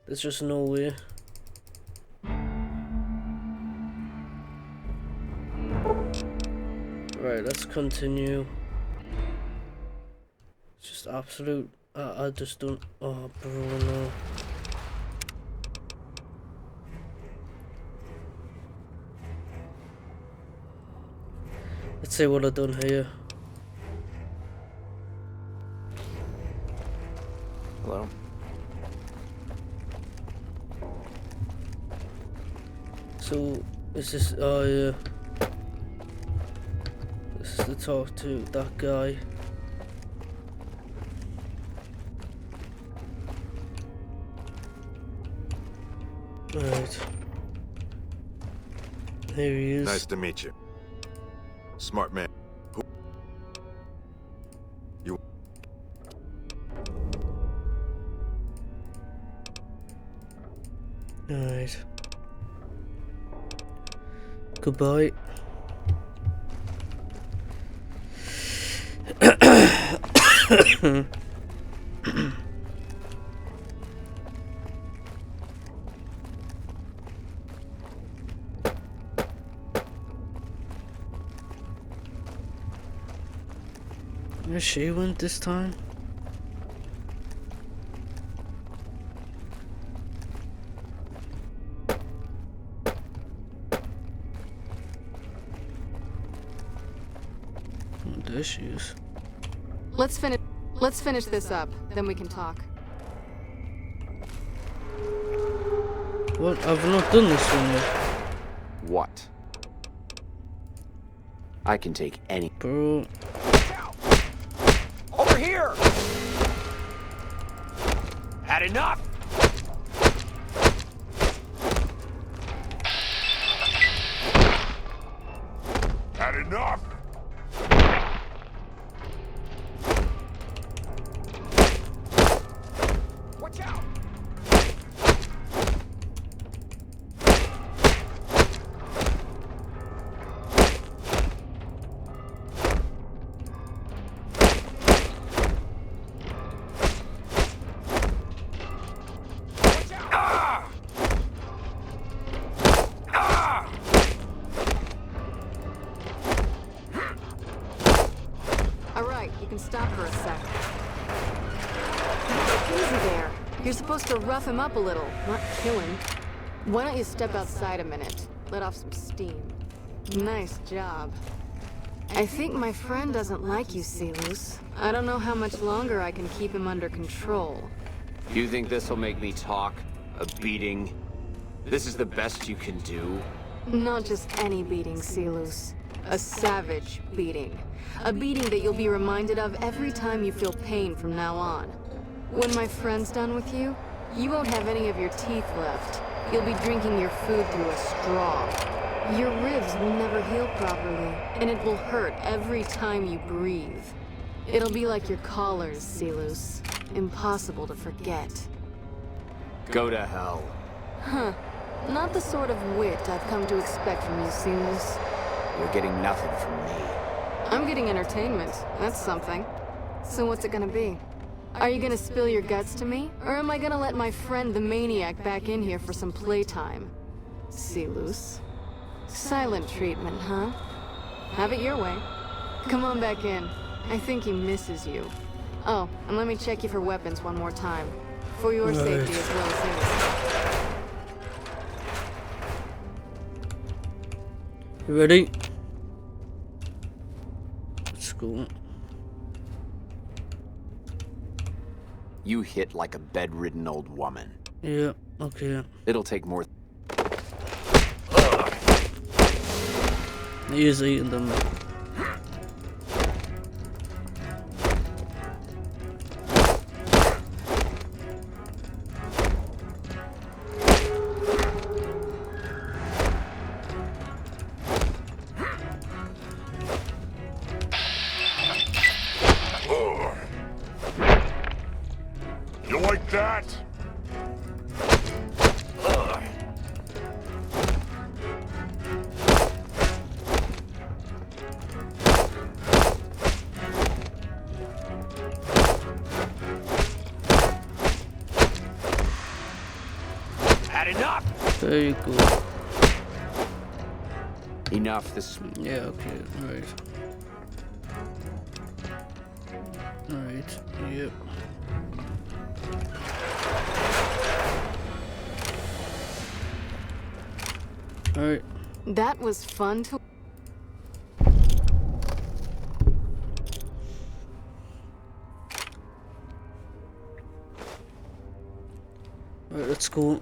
There's just no way. Right, let's continue. It's just absolute. I just don't. Oh, bro, no. Let's see what I've done here.
Hello?
So, is this. Oh, yeah. This is to talk to that guy. Right. Here he is.
Nice to meet you. Smart man. You...
Alright. Goodbye. Where she went this time? Oh, there she is.
Let's finish this up, then we can talk.
What? I've not done this one yet.
What? I can take any...
Bro.
Over here! Had enough!
Had enough!
Watch out!
you can stop for a sec. Easy there. You're supposed to rough him up a little, not kill him. Why don't you step outside a minute? Let off some steam. Nice job. I think my friend doesn't like you, Silus. I don't know how much longer I can keep him under control.
You think this'll make me talk? A beating? This is the best you can do?
Not just any beating, Silus. A savage beating. A beating that you'll be reminded of every time you feel pain from now on. When my friend's done with you, you won't have any of your teeth left. You'll be drinking your food through a straw. Your ribs will never heal properly, and it will hurt every time you breathe. It'll be like your collars, Silus. Impossible to forget.
Go to hell.
Huh. Not the sort of wit I've come to expect from you, Silus.
You're getting nothing from me.
I'm getting entertainment. That's something. So what's it gonna be? Are you gonna spill your guts to me? Or am I gonna let my friend the maniac back in here for some playtime? Silus. Silent treatment, huh? Have it your way. Come on back in. I think he misses you. Oh, and let me check you for weapons one more time. For your safety as well as his.
You ready? Let's go.
You hit like a bedridden old woman.
Yeah, okay.
It'll take more.
He's eating them.
You like that?
Had enough!
There you go.
Enough this.
Yeah, okay, right. Alright, yep. Alright.
That was fun to...
Alright, let's go.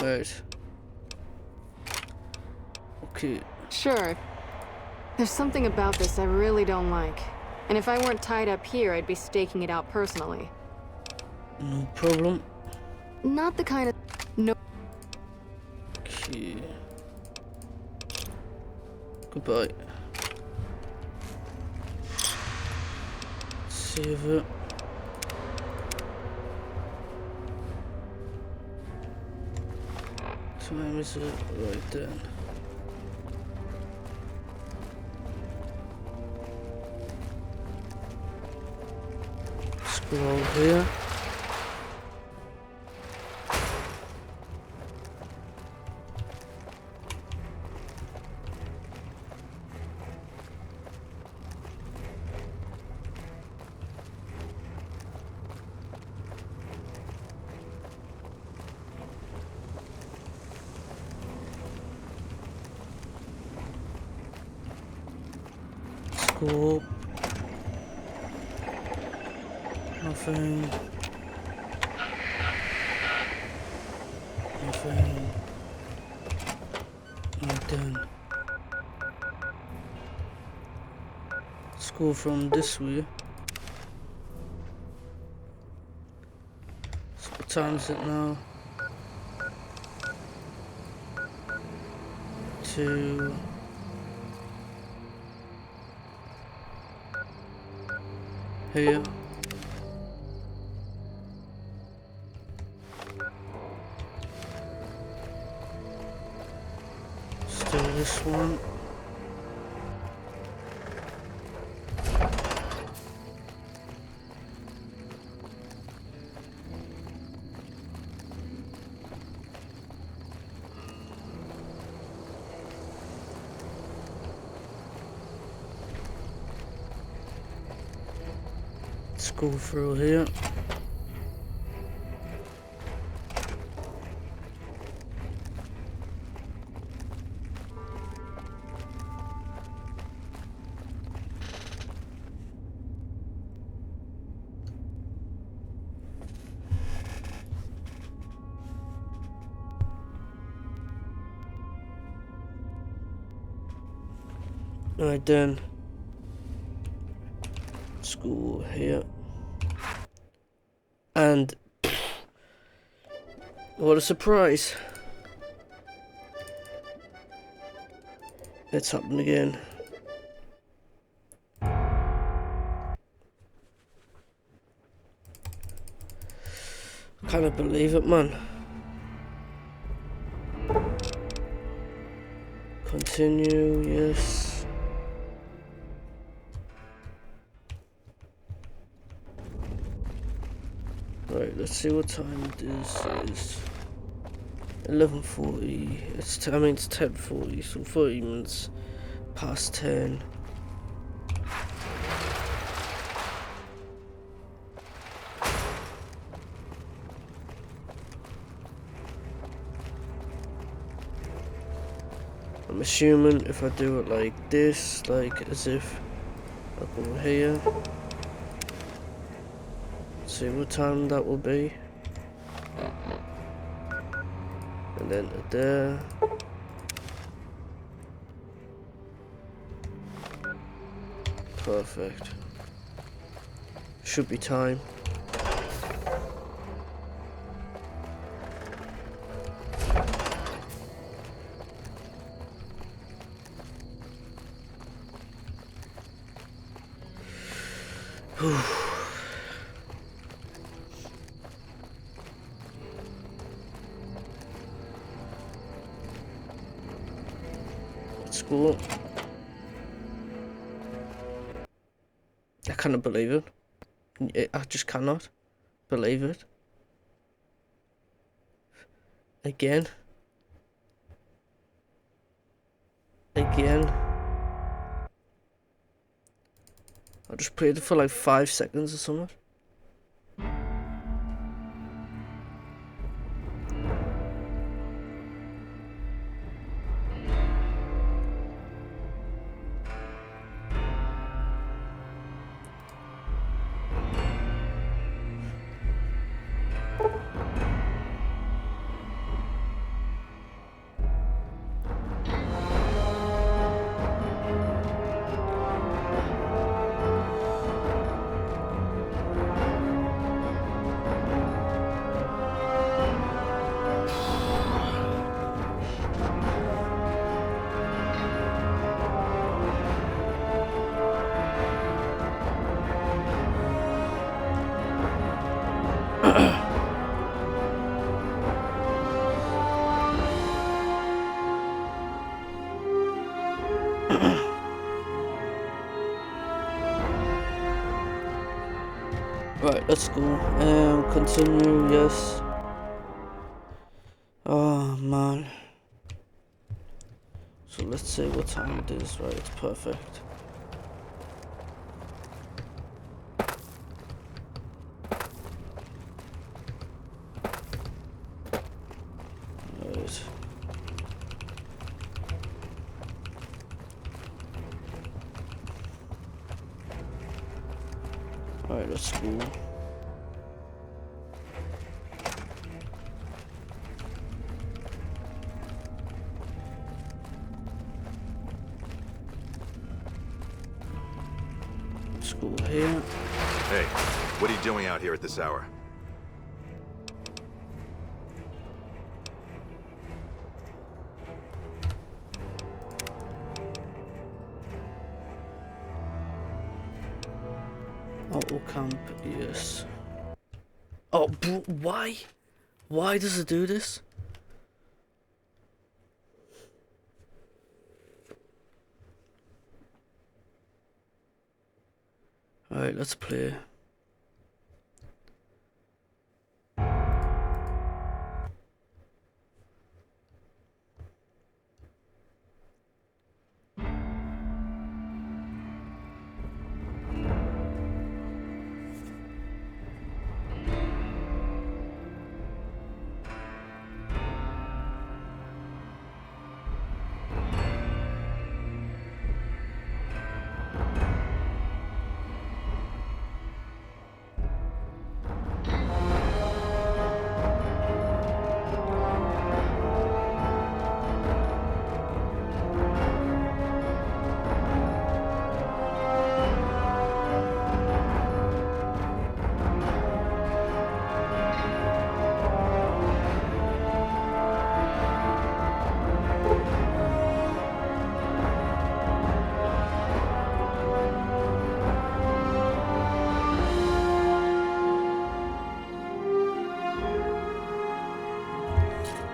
Right. Okay.
Sure. There's something about this I really don't like. And if I weren't tied up here, I'd be staking it out personally.
No problem.
Not the kind of... No...
Okay. Goodbye. Save it. Time is it? Right then. Let's go over here. Go. Nothing. Nothing. Nothing. Let's go from this way. So what time is it now? 2. Here. Still this one. Let's go through here. Right then, let's go here. And what a surprise! It's happened again. Can't believe it, man. Continue, yes. Right, let's see what time this is. 11:40. It's I mean it's 10:40, so 40 minutes past 10. I'm assuming if I do it like this, like as if I go here, see what time that will be, and then there. Perfect. Should be time. Let's go. I cannot believe it. I just cannot believe it. Again. Again. I just played it for like 5 seconds or something. Right, let's go. Continue, yes. Oh man. So let's see what time it is. Right, it's perfect. Right. Alright, let's go. Let's go here.
Hey, what are you doing out here at this hour?
Auto camp, yes. Oh, why? Why does it do this? Alright, let's play.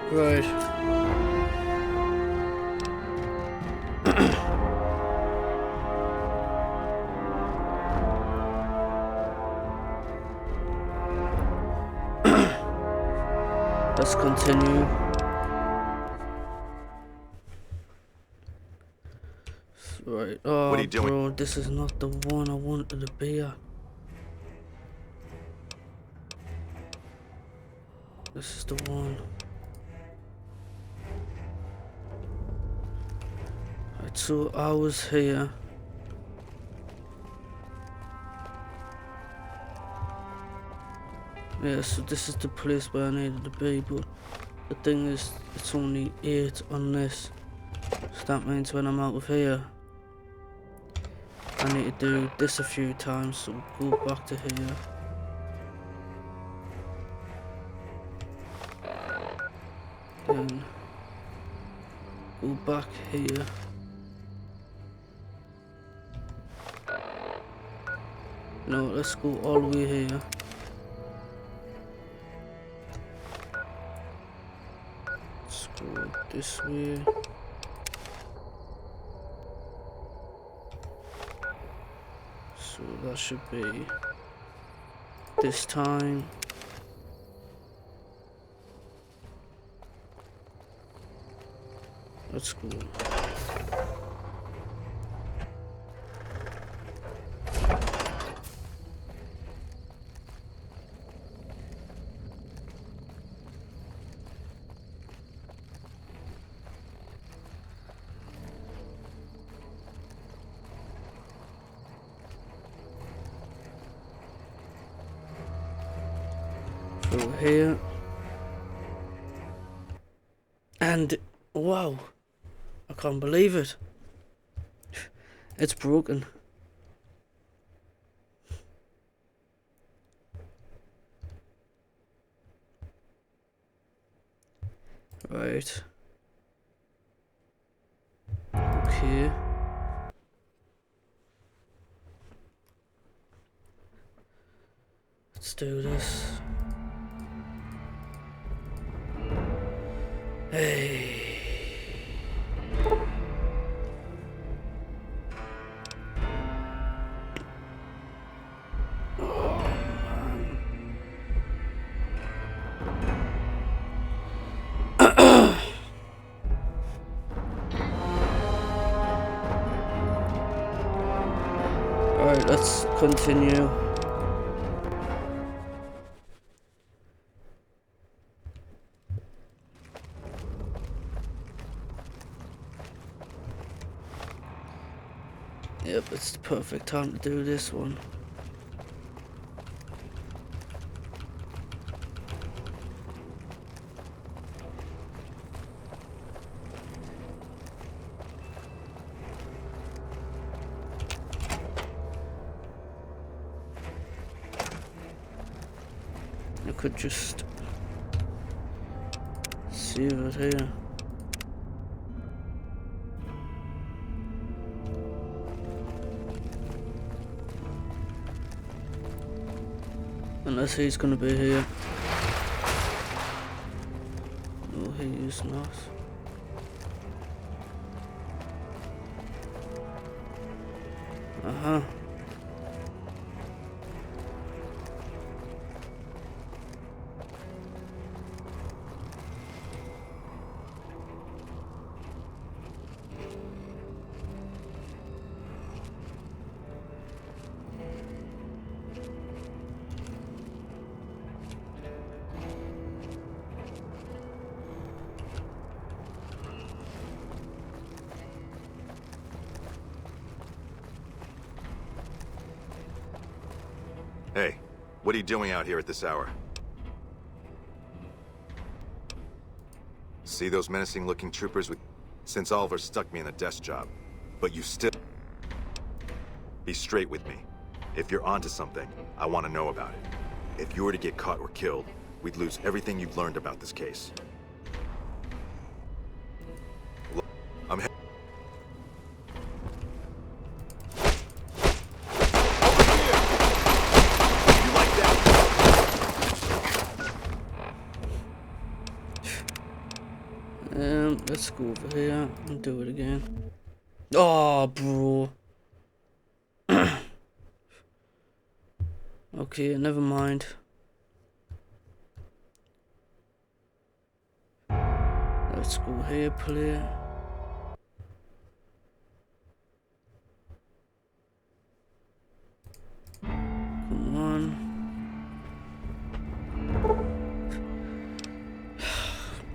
Right. Let's continue. Right. Oh,
What are you doing?
bro, this is not the one I wanted to be at. This is the one. Right, so I was here. Yeah, so this is the place where I needed to be, but the thing is, it's only 8 on this. So that means when I'm out of here, I need to do this a few times, so go back to here. Then go back here. No, let's go all the way here. Let's go this way. So that should be this time. Let's go. Through here. And wow, I can't believe it. It's broken. Right. Okay. Let's do this. Hey. Alright, let's continue. Yep, it's the perfect time to do this one. I could just save it here. Unless he's gonna be here. No, he is not. Uh-huh.
Hey, what are you doing out here at this hour? See those menacing-looking troopers with... Since Oliver stuck me in a desk job. But you still... Be straight with me. If you're onto something, I want to know about it. If you were to get caught or killed, we'd lose everything you've learned about this case. Look, I'm...
Let's go over here and do it again. Oh, bro. Okay, never mind. Let's go here, play. Come on.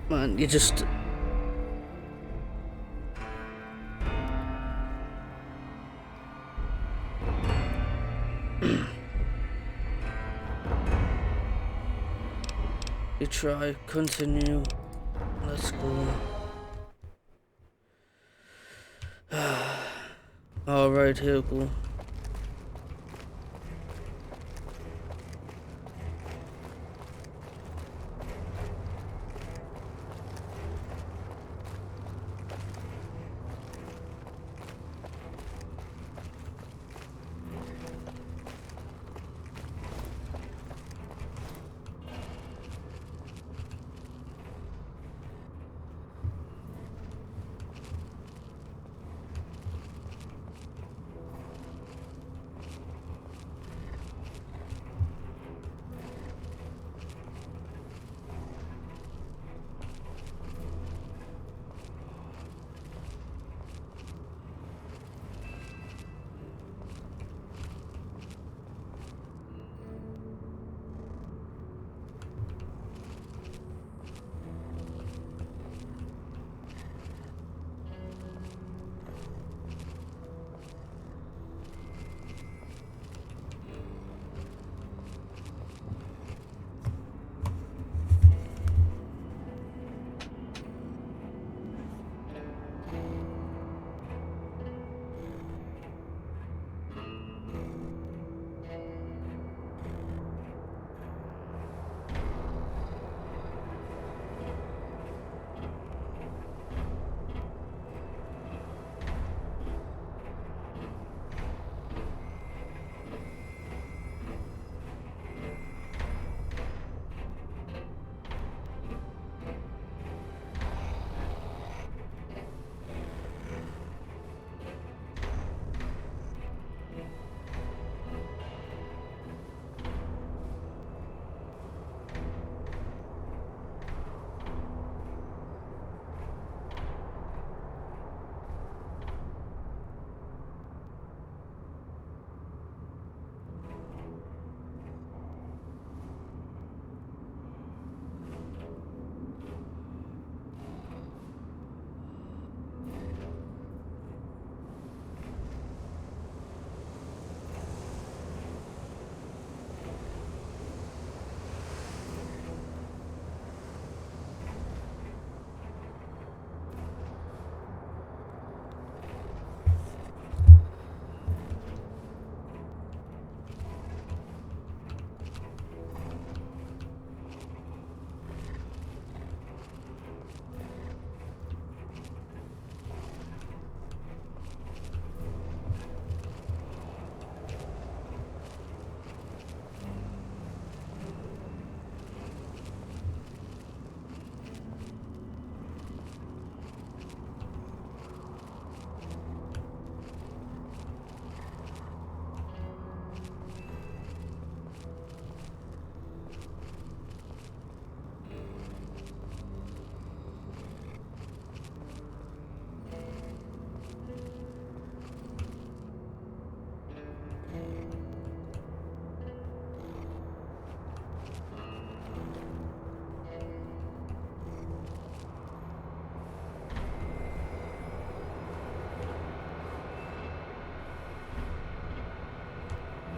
Man, you just... you try, continue. Let's go. Alright, here we go.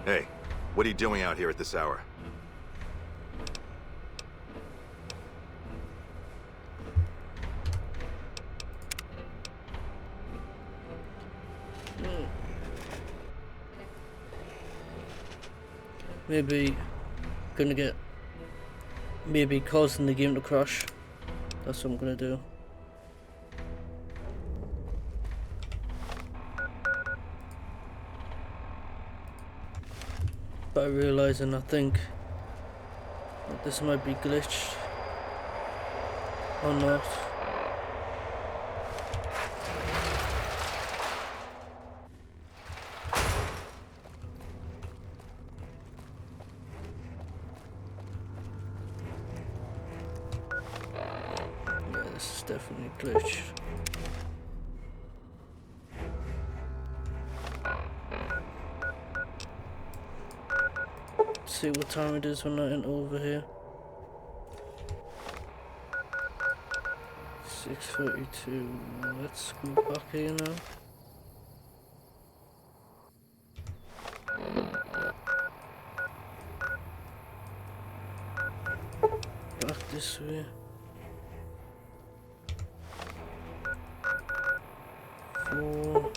Hey, what are you doing out here at this hour?
Maybe gonna get maybe causing the game to crash. That's what I'm gonna do. But realizing I think that this might be glitched or not. definitely glitched. See what time it is when I enter over here. 6:32. Let's go back here now. Back this way. 4.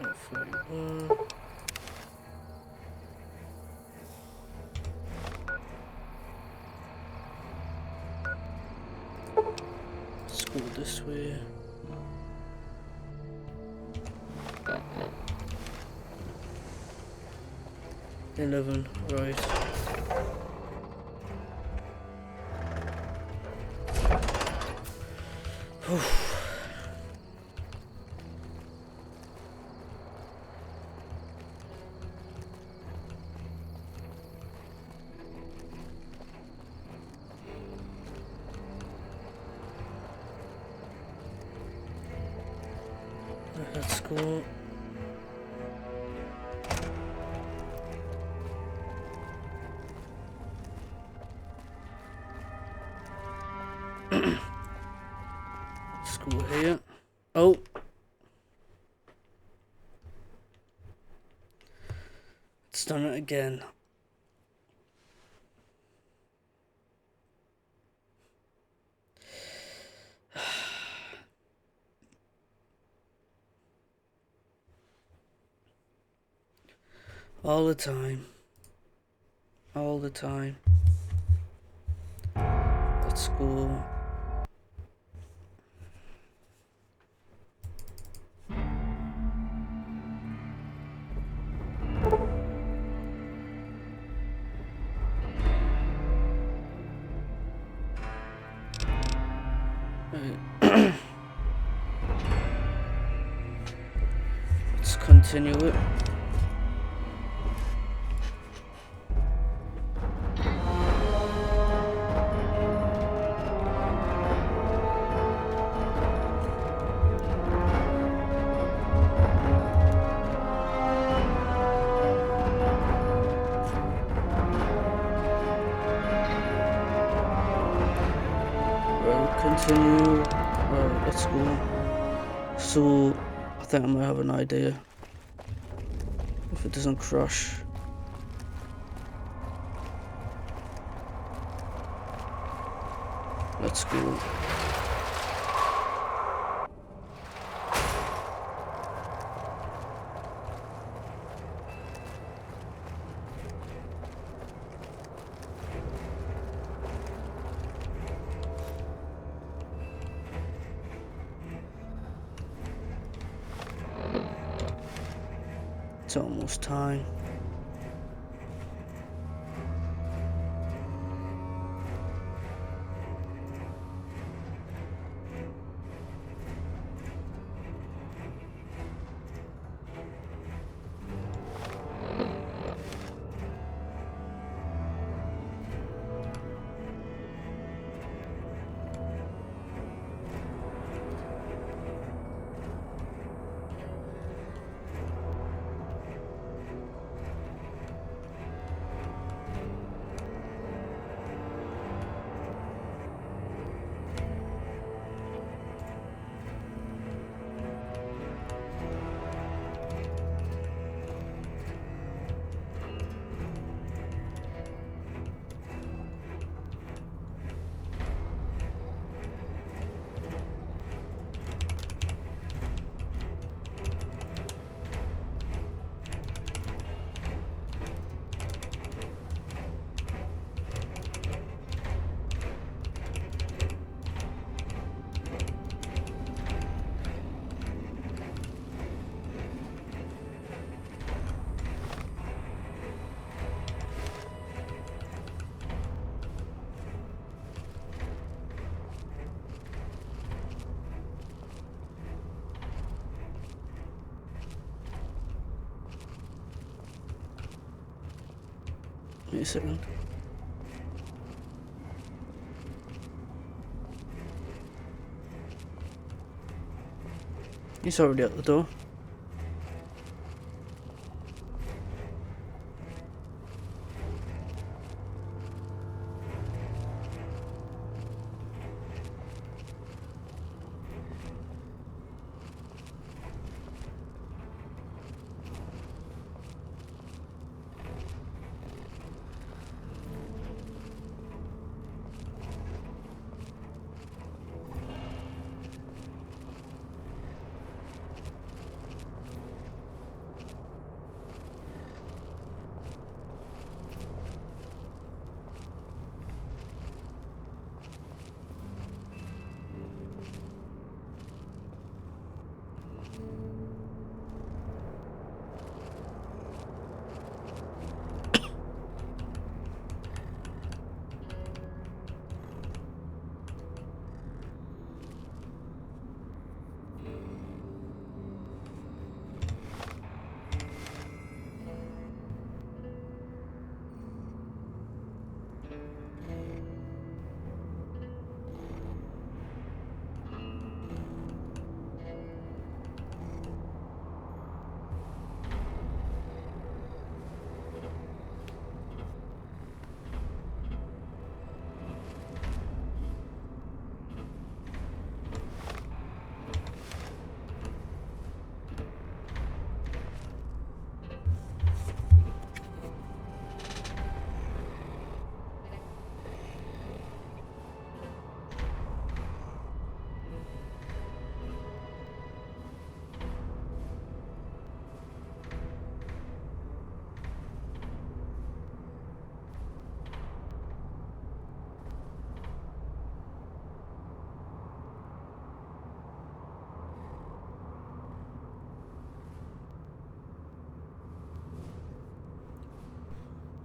And 41. Let's go this way. $11, right. Let's go. Let's go here. Oh. It's done it again. All the time. All the time. Let's go. Let's continue it. Continue. Alright, let's go. So, I think I might have an idea. If it doesn't crash. Let's go. It's almost time. Wait a second. He's already at the door.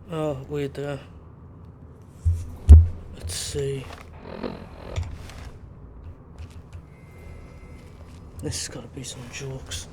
Oh, weird there. Let's see. This has got to be some jokes.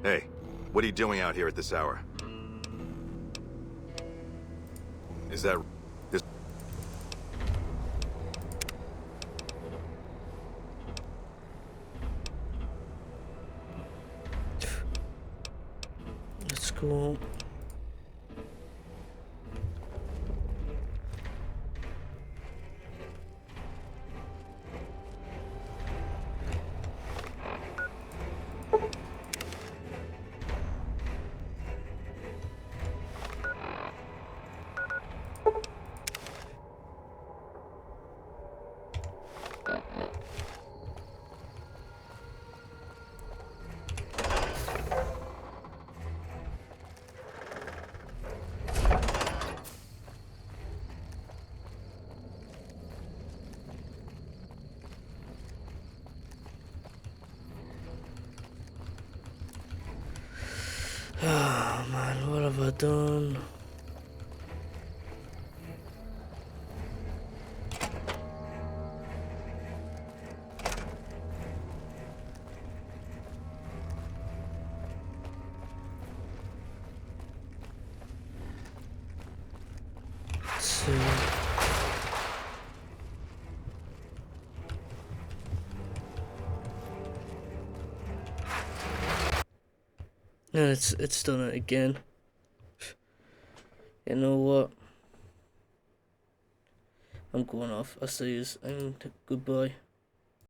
Hey, what are you doing out here at this hour? Is that... this...
Let's go. Oh man, what have I done? Let's see. And it's done it again. You know what? I'm going off. I'll see you and goodbye.